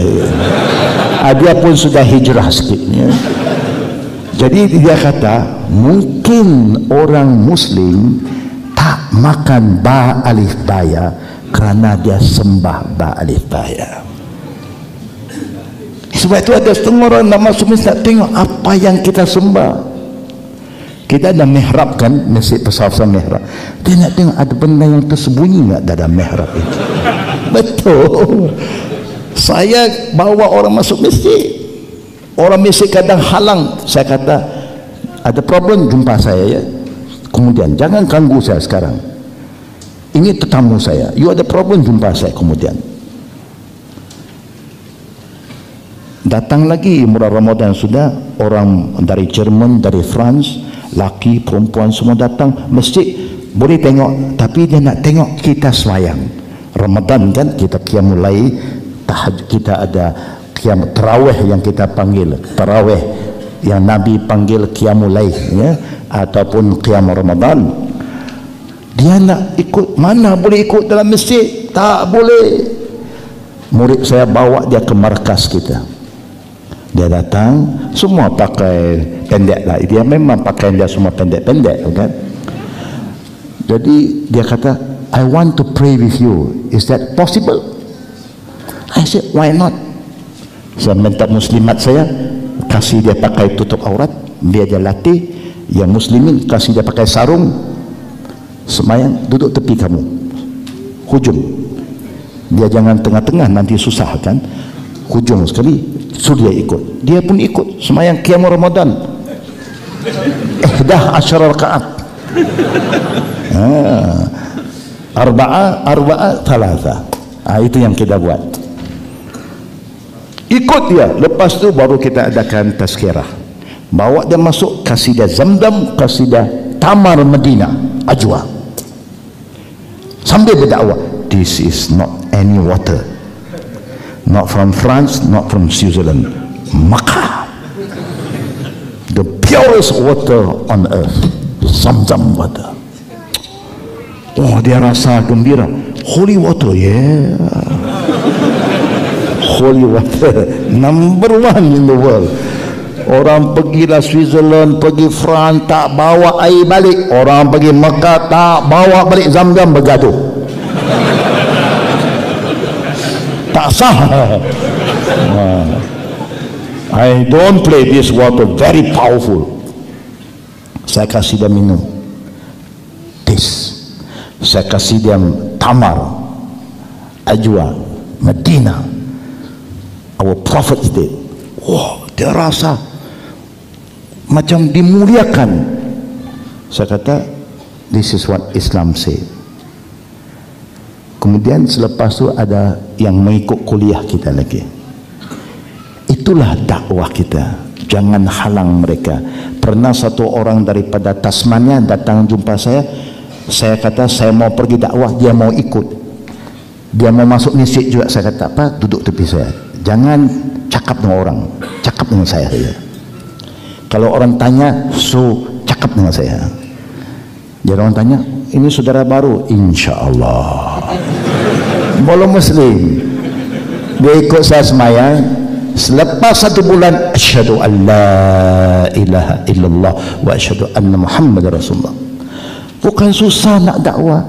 Dia pun sudah hijrah sikit. Jadi dia kata, mungkin orang Muslim tak makan ba alif baya kerana dia sembah ba alif baya. Sebab itu ada setengah orang nak masuk masjid nak tengok apa yang kita sembah. Kita ada mihrab kan, masjid besar-besar mihrab. Dia nak tengok ada benda yang tersembunyi tak dalam mihrab itu. Betul. Saya bawa orang masuk masjid. Orang masjid kadang halang. Saya kata, ada problem, jumpa saya ya. Kemudian, jangan ganggu saya sekarang. Ini tetamu saya. You ada problem, jumpa saya kemudian. Datang lagi bulan Ramadan sudah, orang dari Jerman, dari France, laki, perempuan semua datang masjid, boleh tengok, tapi dia nak tengok kita semayang Ramadan kan, kita qiyamul lail, kita ada qiyam tarawih yang kita panggil tarawih, yang Nabi panggil qiyamul lail ya, ataupun qiyam Ramadan. Dia nak ikut, mana boleh ikut dalam masjid, tak boleh. Murid saya bawa dia ke markas kita. Dia datang, semua pakai pendek lah. Dia memang pakaian dia semua pendek-pendek kan. Jadi dia kata, I want to pray with you. Is that possible? I said, why not? Saya minta muslimat saya, kasih dia pakai tutup aurat, biar dia latih. Yang muslimin, kasih dia pakai sarung, semayang, duduk tepi kamu, hujung. Dia jangan tengah-tengah, nanti susah kan. Hujung sekali, suruh dia ikut. Dia pun ikut semayang qiyam Ramadan. Ihdah asyara rakaat. Arba'a thalatha. Itu yang kita buat. Ikut dia. Lepas tu baru kita adakan tazkirah. Bawa dia masuk, kasih dia Zamzam, kasih dia Tamar Medina, Ajwa. Sambil berdakwah, this is not any water. Not from France, not from Switzerland. Makkah, the purest water on earth, Zamzam water. Oh, dia rasa gembira. Holy water, yeah. Holy water, number one in the world. Orang pergilah Switzerland, pergi France, tak bawa air balik. Orang pergi Makkah, tak bawa balik Zamzam, bergaduh. Tak sah. I don't play this water, very powerful. Saya kasih dia minum this. Saya kasih dia Tamar, Ajwa, Medina. Our prophet did. Wah, dia rasa macam dimuliakan. Saya kata, this is what Islam say. Kemudian selepas tu ada yang mengikut kuliah kita lagi. Itulah dakwah kita. Jangan halang mereka. Pernah satu orang daripada Tasmania datang jumpa saya. Saya kata saya mau pergi dakwah, dia mau ikut. Dia mau masuk masjid juga. Saya kata apa? Duduk tepi saya. Jangan cakap dengan orang, cakap dengan saya saja. Kalau orang tanya, so cakap dengan saya. Jadi orang tanya, ini saudara baru? InsyaAllah. Belum Muslim. Dia ikut saya semayang. Selepas 1 bulan, asyhadu an la ilaha illallah wa asyhadu anna Muhammad Rasulullah. Bukan susah nak dakwah.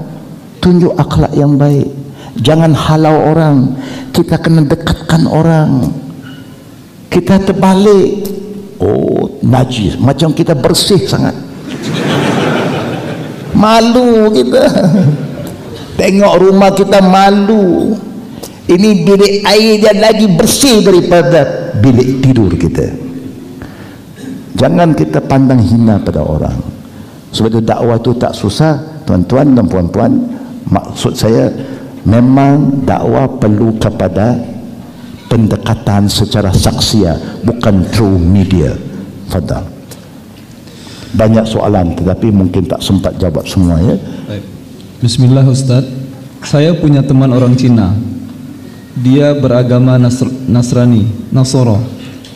Tunjuk akhlak yang baik. Jangan halau orang. Kita kena dekatkan orang. Kita terbalik, oh najis, macam kita bersih sangat. Malu kita. Tengok rumah kita malu. Ini bilik air dia lagi bersih daripada bilik tidur kita. Jangan kita pandang hina pada orang. Sebab itu dakwah itu tak susah, tuan-tuan dan puan-puan. Maksud saya, memang dakwah perlu kepada pendekatan secara saksia, bukan through media. Fadal. Banyak soalan tetapi mungkin tak sempat jawab semua ya. Baik. Bismillah Ustaz. Saya punya teman orang Cina. Dia beragama Nasrani, Nasoro.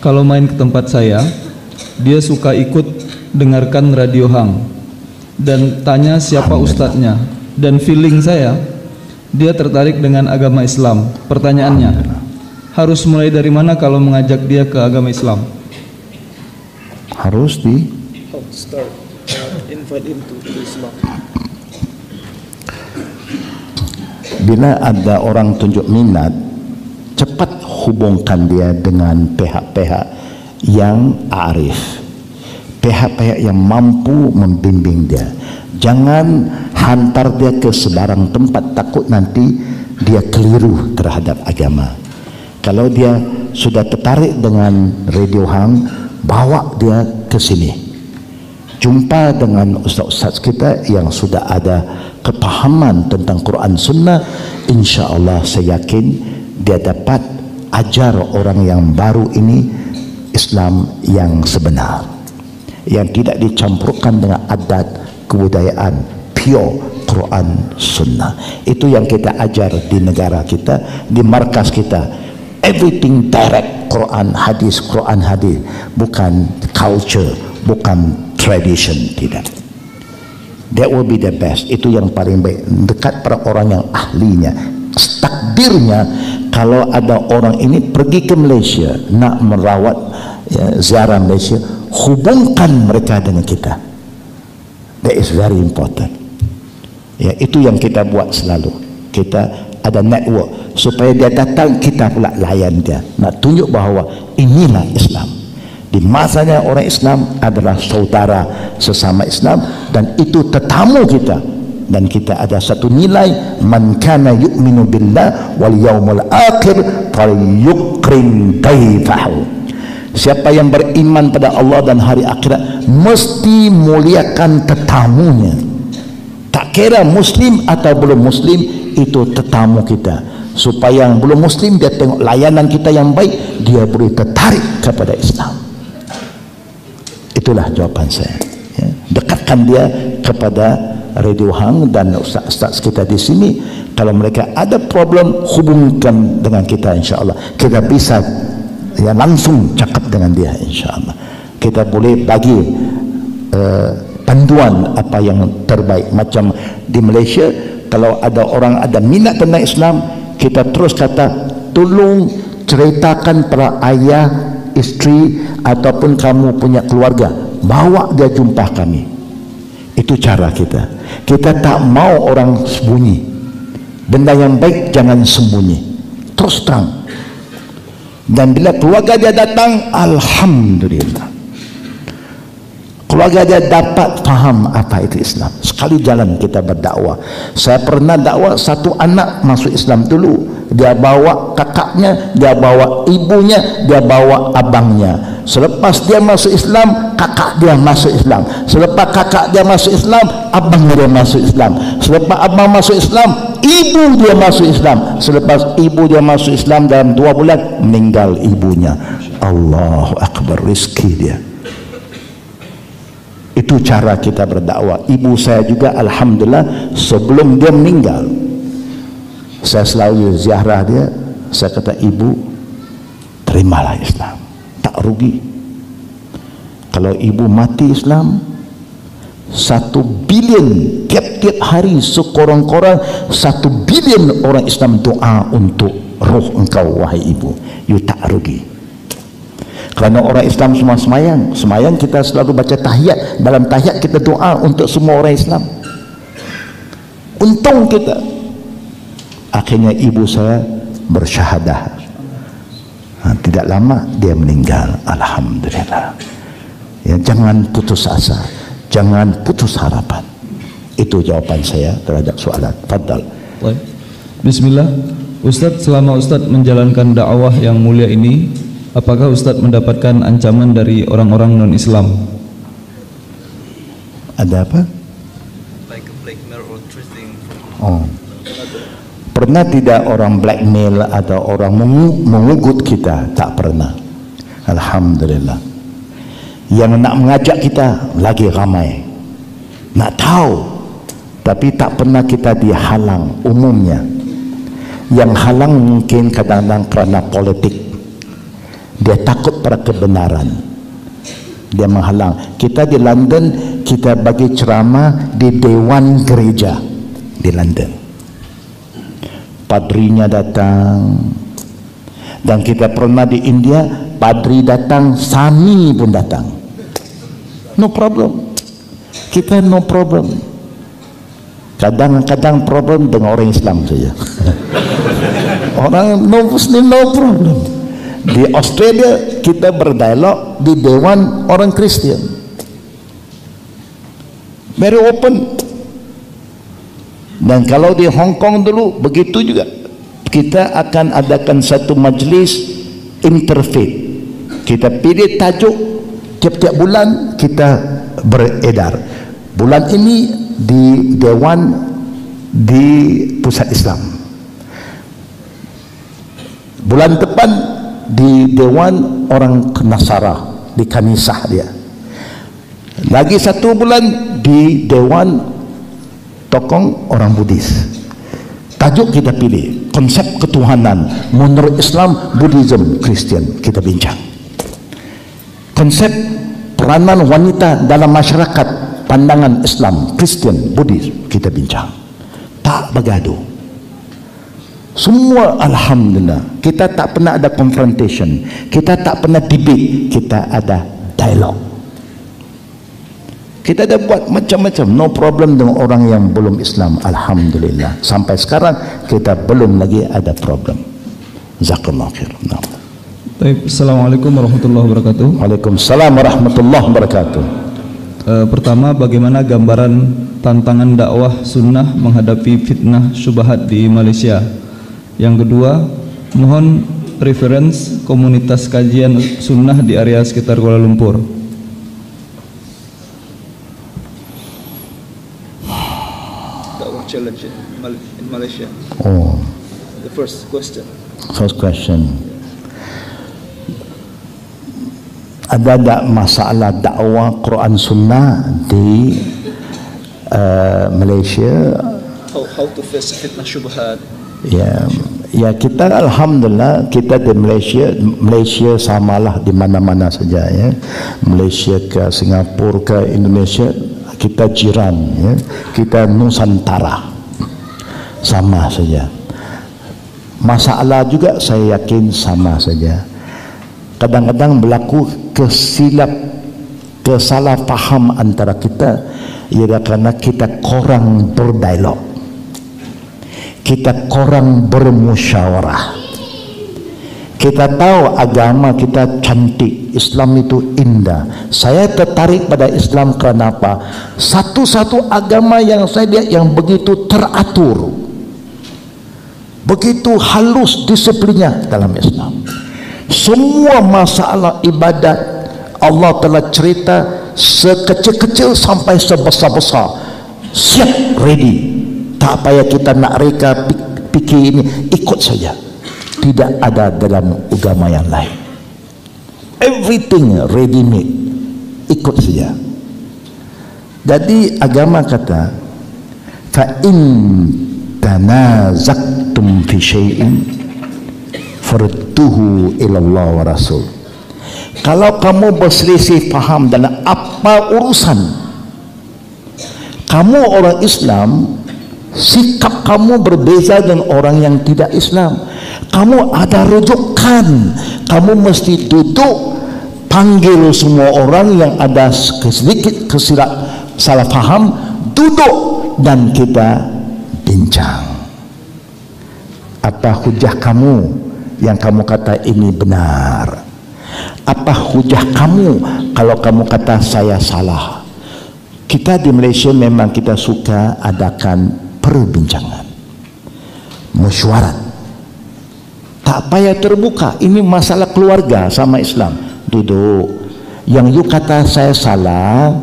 Kalau main ke tempat saya, dia suka ikut dengarkan radio Hang dan tanya siapa ustadznya. Dan feeling saya, dia tertarik dengan agama Islam. Pertanyaannya, harus mulai dari mana kalau mengajak dia ke agama Islam? Harus invite him to Islam. Bila ada orang tunjuk minat, cepat hubungkan dia dengan pihak-pihak yang arif, pihak-pihak yang mampu membimbing dia. Jangan hantar dia ke sebarang tempat, takut nanti dia keliru terhadap agama. Kalau dia sudah tertarik dengan Radio Hang, bawa dia ke sini. Jumpa dengan ustaz-ustaz kita yang sudah ada kepahaman tentang Quran Sunnah. Insya Allah saya yakin dia dapat ajar orang yang baru ini Islam yang sebenar, yang tidak dicampurkan dengan adat kebudayaan, pure Quran Sunnah. Itu yang kita ajar di negara kita, di markas kita. Everything direct, Quran hadis, bukan culture, bukan tradition, tidak. That will be the best. Itu yang paling baik, dekat pada orang yang ahlinya. Takdirnya kalau ada orang ini pergi ke Malaysia nak merawat ziarah Malaysia, hubungkan mereka dengan kita. That is very important. Ya, itu yang kita buat selalu. Kita ada network supaya dia datang, kita pula layan dia. Nak tunjuk bahawa inilah Islam. Di masanya orang Islam adalah saudara sesama Islam, dan itu tetamu kita. Dan kita ada satu nilai, man kana yu'minu billah wal yaumil akhir falyukrim dayfahu. Siapa yang beriman pada Allah dan hari akhirat mesti muliakan tetamunya. Tak kira muslim atau belum muslim, itu tetamu kita. Supaya yang belum muslim dia tengok layanan kita yang baik, dia boleh tertarik kepada Islam. Itulah jawapan saya ya. Dekatkan dia kepada Radio Hang dan ustaz-ustaz kita di sini. Kalau mereka ada problem, hubungkan dengan kita, insya Allah kita bisa ya langsung cakap dengan dia. InsyaAllah kita boleh bagi panduan apa yang terbaik. Macam di Malaysia, kalau ada orang ada minat tentang Islam, kita terus kata tolong ceritakan pada ayah, isteri ataupun kamu punya keluarga, bawa dia jumpa kami. Itu cara kita. Kita tak mau orang sembunyi. Benda yang baik jangan sembunyi, terus terang. Dan bila keluarga dia datang, alhamdulillah, keluarga dia dapat faham apa itu Islam. Sekali jalan kita berdakwah. Saya pernah dakwah satu anak masuk Islam dulu. Dia bawa kakaknya, dia bawa ibunya, dia bawa abangnya. Selepas dia masuk Islam, kakak dia masuk Islam. Selepas kakak dia masuk Islam, abang dia masuk Islam. Selepas abang masuk Islam, ibu dia masuk Islam. Selepas ibu dia masuk Islam, dalam 2 bulan meninggal ibunya. Allahu Akbar, rezeki dia. Itu cara kita berdakwah. Ibu saya juga alhamdulillah sebelum dia meninggal, saya selalu ziarah dia. Saya kata, ibu, terimalah Islam, tak rugi. Kalau ibu mati Islam, 1 bilion tiap-tiap hari, sekurang-kurang 1 bilion orang Islam doa untuk roh engkau wahai ibu. You tak rugi. Kerana orang Islam semua semayang. Semayang kita selalu baca tahiyat. Dalam tahiyat kita doa untuk semua orang Islam. Untung kita. Akhirnya ibu saya bersyahadah. Tidak lama dia meninggal. Alhamdulillah. Ya, jangan putus asa, jangan putus harapan. Itu jawaban saya terhadap soalan. Fadal. Bismillah. Ustadz, selama Ustadz menjalankan dakwah yang mulia ini, apakah Ustadz mendapatkan ancaman dari orang-orang non-Islam? Ada apa? Like a blackmail or threatening. Oh. Pernah tidak orang blackmail atau orang mengugut kita? Tak pernah. Alhamdulillah. Yang nak mengajak kita lagi ramai, nak tahu, tapi tak pernah kita dihalang. Umumnya yang halang mungkin kadang-kadang kerana politik, dia takut pada kebenaran, dia menghalang. Kita di London, kita bagi ceramah di Dewan Gereja di London, padrinya datang. Dan kita pernah di India, padri datang, sami pun datang. No problem, kita no problem. Kadang-kadang problem dengan orang Islam saja. Orang non-Muslim no problem. Di Australia kita berdialog di Dewan orang Kristian, very open. Dan kalau di Hong Kong dulu begitu juga, kita akan adakan satu majlis interfaith. Kita pilih tajuk, tiap-tiap bulan kita beredar. Bulan ini di Dewan di Pusat Islam, bulan depan di Dewan orang Nasara di Kanisah dia, lagi satu bulan di Dewan Tokong orang Buddhis. Tajuk kita pilih konsep ketuhanan menurut Islam, Buddhism, Kristen. Kita bincang konsep peranan wanita dalam masyarakat, pandangan Islam, Kristen, Buddhis. Kita bincang, tak bergaduh. Semua alhamdulillah. Kita tak pernah ada confrontation, kita tak pernah debate, kita ada dialog. Kita ada buat macam-macam, no problem dengan orang yang belum Islam. Alhamdulillah, sampai sekarang kita belum lagi ada problem. Jazakallahu khair. Assalamualaikum warahmatullahi wabarakatuh. Waalaikumsalam warahmatullahi wabarakatuh. Pertama, bagaimana gambaran tantangan dakwah sunnah menghadapi fitnah syubhat di Malaysia? Yang kedua, mohon reference komunitas kajian sunnah di area sekitar Kuala Lumpur. Dakwah challenge in Malaysia. Oh, the first question. First question. Ada tak masalah dakwah Quran Sunnah di Malaysia? How to face fitnah syubhat? Ya kita alhamdulillah, kita di Malaysia samalah di mana-mana saja ya. Malaysia ke Singapura ke Indonesia, kita jiran ya. Kita Nusantara, sama saja. Masalah juga saya yakin sama saja. Kadang-kadang berlaku kesalah faham antara kita, ialah kerana kita kurang berdialog, kita kurang bermusyawarah. Kita tahu agama kita cantik, Islam itu indah. Saya tertarik pada Islam kerana apa? Satu-satu agama yang saya lihat yang begitu teratur, begitu halus disiplinnya dalam Islam. Semua masalah ibadat Allah telah cerita, sekecil-kecil sampai sebesar-besar, siap, ready. Tak payah kita nak reka fikir ini, ikut saja. Tidak ada dalam agama yang lain. Everything ready made, ikut saja. Jadi agama kata, fa in tanazaktum fi syai'in farudduhu ila Allah wa Rasul. Kalau kamu berselisih faham dalam apa urusan, kamu orang Islam, sikap kamu berbeza dengan orang yang tidak Islam, kamu ada rujukan, kamu mesti duduk, panggil semua orang yang ada sedikit salah faham, duduk dan kita bincang. Apa hujah kamu yang kamu kata ini benar? Apa hujah kamu kalau kamu kata saya salah? Kita di Malaysia memang kita suka adakan perbincangan, mesyuarat. Tak payah terbuka. Ini masalah keluarga sama Islam. Duduk. Yang you kata saya salah,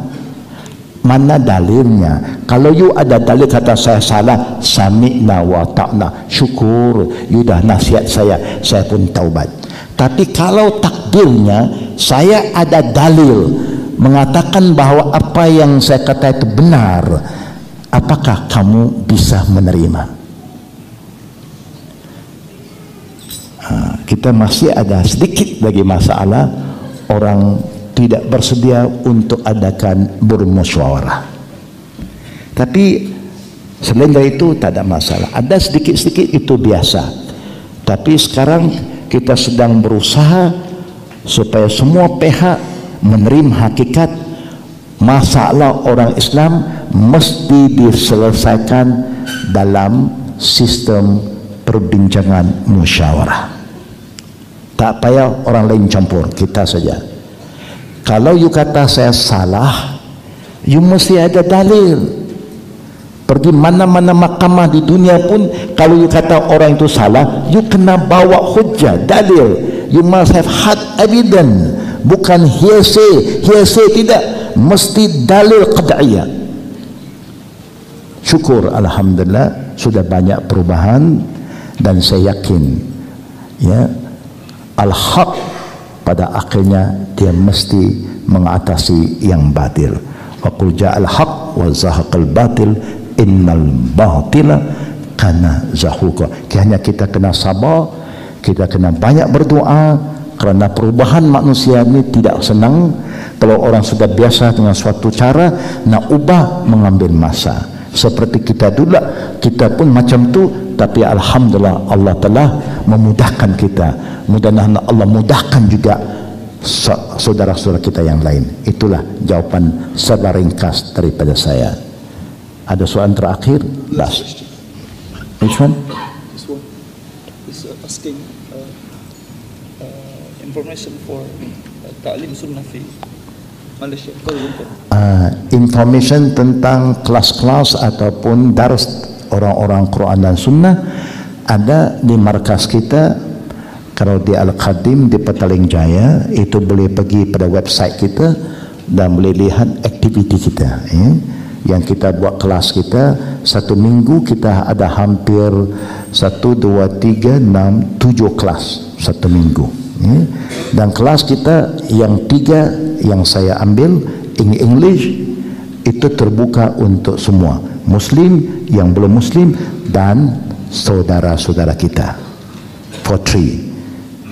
mana dalilnya? Kalau you ada dalil kata saya salah, sami'na wa ta'na, syukur, you dah nasihat saya pun taubat. Tapi kalau takdirnya saya ada dalil mengatakan bahawa apa yang saya kata itu benar, apakah kamu bisa menerima? Kita masih ada sedikit lagi masalah orang tidak bersedia untuk adakan bermusyawarah. Tapi selain dari itu tak ada masalah. Ada sedikit-sedikit itu biasa. Tapi sekarang kita sedang berusaha supaya semua pihak menerima hakikat masalah orang Islam mesti diselesaikan dalam sistem perbincangan musyawarah. Tak payah orang lain campur, kita saja. Kalau you kata saya salah, you mesti ada dalil. Pergi mana-mana mahkamah di dunia pun, kalau you kata orang itu salah, you kena bawa hujah, dalil. You must have hard evidence, bukan hearsay tidak, mesti dalil qad'iyah. Syukur alhamdulillah sudah banyak perubahan, dan saya yakin ya al-haq pada akhirnya dia mesti mengatasi yang batil. Wa qul ja'al haq wa zahaqal batil innal batila kana zahuqa. Hanya kita kena sabar, kita kena banyak berdoa, kerana perubahan manusia ini tidak senang. Kalau orang sudah biasa dengan suatu cara, nak ubah mengambil masa. Seperti kita dulu, kita pun macam tu, tapi alhamdulillah Allah telah memudahkan kita. Mudah-mudahan Allah mudahkan juga saudara-saudara kita yang lain. Itulah jawapan secara ringkas daripada saya. Ada soalan terakhir? Last. Which one? This one is asking information for Ta'lim Sunnah fi Malaysia. Information tentang kelas-kelas ataupun dars orang-orang Quran dan Sunnah ada di markas kita. Kalau di Al-Khadim di Petaling Jaya, itu boleh pergi pada website kita dan boleh lihat aktiviti kita ya. Yang kita buat kelas kita, satu minggu kita ada hampir 1, 2, 3, 6, 7 kelas satu minggu ya. Dan kelas kita yang 3 yang saya ambil in English itu terbuka untuk semua, Muslim, yang belum Muslim, dan saudara-saudara kita, for free.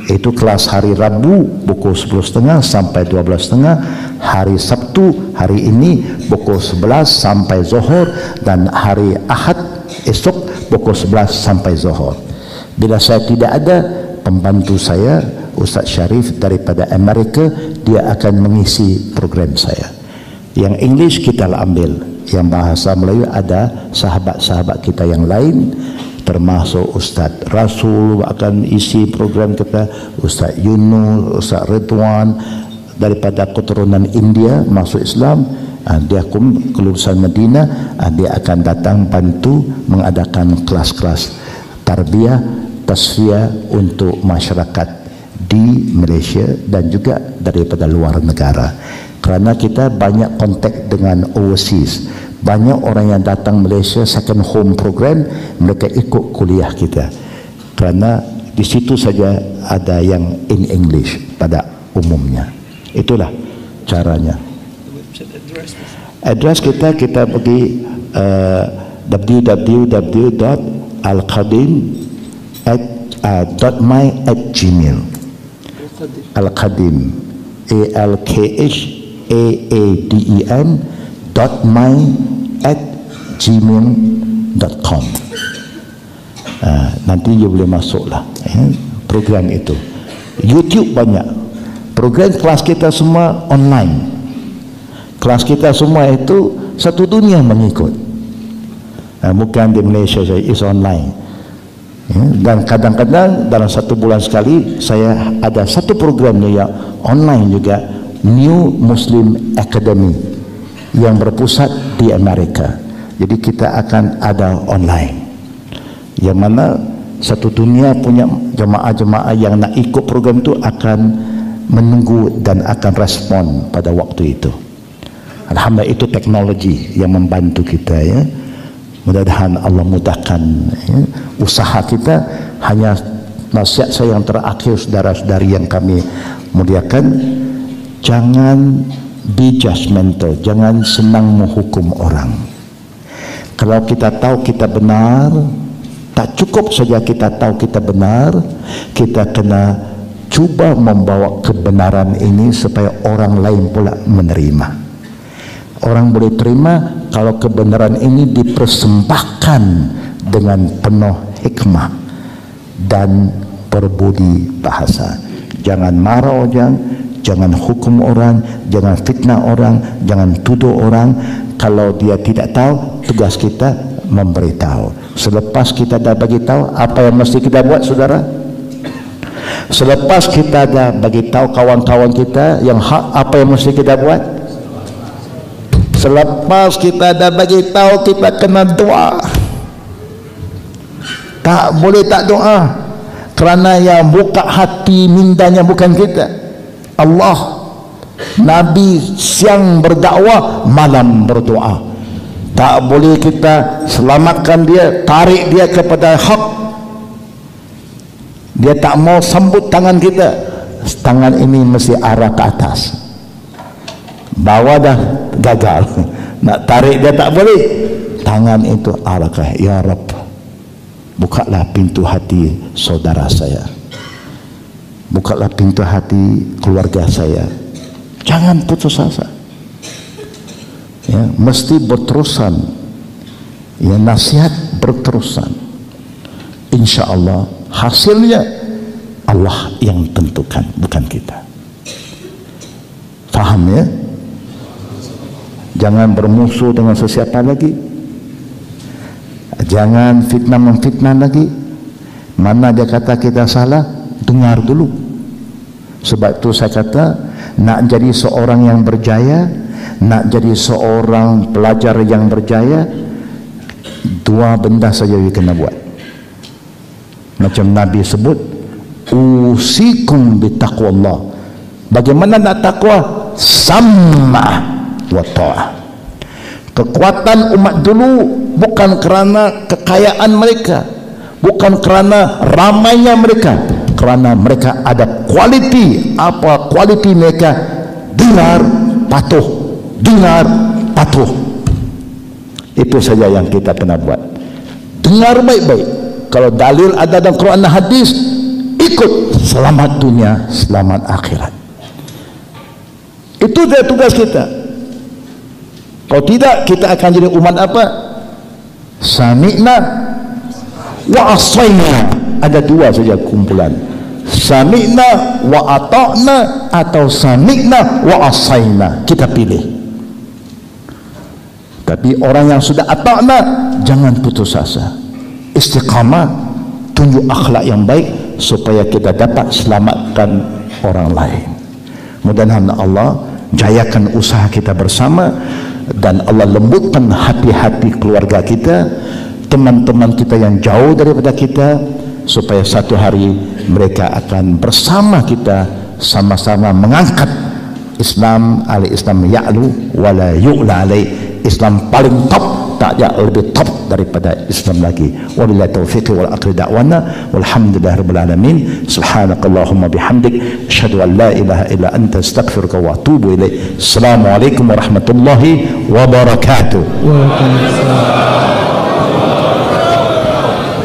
Itu kelas hari Rabu pukul 10.30 sampai 12.30, hari Sabtu hari ini pukul 11 sampai Zuhur, dan hari Ahad esok pukul 11 sampai Zuhur. Bila saya tidak ada, pembantu saya Ustaz Syarif daripada Amerika, dia akan mengisi program saya. Yang English kita lah ambil, yang bahasa Melayu ada sahabat-sahabat kita yang lain, termasuk Ustaz Rasul akan isi program kita, Ustaz Yunus, Ustaz Ridwan daripada keturunan India masuk Islam. Dia kelulusan Madinah, dia akan datang bantu mengadakan kelas-kelas tarbiyah, tasfiyah untuk masyarakat di Malaysia dan juga daripada luar negara. Kerana kita banyak kontak dengan overseas, banyak orang yang datang Malaysia second home program, mereka ikut kuliah kita. Kerana di situ saja ada yang in English pada umumnya. Itulah caranya. Address kita pergi www.alkhadim.my@gmail. Al-Khadim alkhadim.my@gmail.com. Nanti you boleh masuklah program itu. YouTube banyak program kelas kita semua online. Kelas kita semua itu satu dunia mengikut. Bukan di Malaysia saja, is online. Ya, dan kadang-kadang dalam 1 bulan sekali saya ada satu programnya yang online juga, New Muslim Academy, yang berpusat di Amerika. Jadi kita akan ada online, yang mana satu dunia punya jemaah-jemaah yang nak ikut program itu akan menunggu dan akan respon pada waktu itu. Alhamdulillah, itu teknologi yang membantu kita, ya. Mudah-mudahan Allah mudahkan, ya, usaha kita. Hanya nasihat saya yang terakhir, saudara-saudari yang kami muliakan, jangan be judgmental, jangan senang menghukum orang. Kalau kita tahu kita benar, tak cukup saja kita tahu kita benar, kita kena cuba membawa kebenaran ini supaya orang lain pula menerima. Orang boleh terima kalau kebenaran ini dipersembahkan dengan penuh hikmah dan berbudi bahasa. Jangan marah orang, jangan hukum orang, jangan fitnah orang, jangan tuduh orang. Kalau dia tidak tahu, tugas kita memberitahu. Selepas kita dah bagi tahu, apa yang mesti kita buat, saudara? Selepas kita dah bagi tahu kawan-kawan kita yang hak, apa yang mesti kita buat? Selepas kita dah bagi tahu, kita kena doa. Tak boleh tak doa, kerana yang buka hati mintanya bukan kita, Allah. Nabi siang berdakwah, malam berdoa. Tak boleh kita selamatkan dia, tarik dia kepada hak. Dia tak mau sambut tangan kita, tangan ini mesti arah ke atas. Bawah dah gagal, nak tarik dia tak boleh, tangan itu arah ke, ya Rabb, bukalah pintu hati saudara saya, bukalah pintu hati keluarga saya. Jangan putus asa, ya, mesti berterusan, ya, nasihat berterusan. Insya Allah hasilnya Allah yang tentukan, bukan kita. Faham, ya? Jangan bermusuh dengan sesiapa lagi, jangan fitnah memfitnah lagi. Mana dia kata kita salah, dengar dulu. Sebab itu saya kata, nak jadi seorang yang berjaya, nak jadi seorang pelajar yang berjaya, 2 benda saja yang kena buat. Macam Nabi sebut, usikum bitaqwallah. Bagaimana nak takwa? Sama wa ta'ah. Kekuatan umat dulu bukan kerana kekayaan mereka, bukan kerana ramainya mereka, kerana mereka ada kualiti. Apa kualiti mereka? Dengar, patuh, dengar, patuh. Itu saja yang kita kena buat. Dengar baik-baik. Kalau dalil ada dalam Quran dan hadis, ikut, selamat dunia, selamat akhirat. Itu dia tugas kita. Kalau tidak, kita akan jadi umat apa? Sami'na wa asayna. Ada 2 saja kumpulan, sami'na wa ata'na atau sami'na wa asayna. Kita pilih. Tapi orang yang sudah ata'na, jangan putus asa, istiqamah, tunjuk akhlak yang baik supaya kita dapat selamatkan orang lain. Mudah-mudahan Allah jayakan usaha kita bersama, dan Allah lembutkan hati-hati keluarga kita, teman-teman kita yang jauh daripada kita, supaya satu hari mereka akan bersama kita, sama-sama mengangkat Islam. Al-Islam ya'lu wala yu'la alaih. Islam paling top, tak ada lebih top daripada Islam lagi. Wabillahi taufiq wal akhir da'wana walhamdulillahi rabbil alamin. Subhanakallahumma bihamdik, asyhadu an la ilaha illa anta, astaghfiruka wa atubu ilaik. Assalamualaikum warahmatullahi wabarakatuh.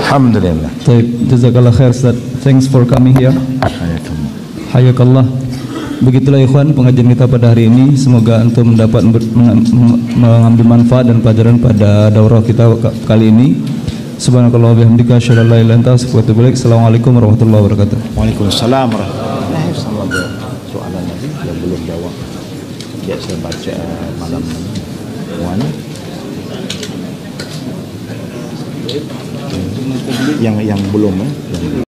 Alhamdulillah. Baik, jazakallah khair Ustaz. Thanks for coming here. Hayakallah. Begitulah ikhwan pengajian kita pada hari ini. Semoga antum mendapat mengambil manfaat dan pelajaran pada daurah kita kali ini. Subhanakallah wa bihamdika, asyhadu an la ilaha illa anta, astaghfiruka wa atubu ilaik. Assalamualaikum warahmatullahi wabarakatuh. Waalaikumsalam warahmatullahi wabarakatuh. Soalan lagi yang belum jawab, ya saya baca malam ini. yang belum ya.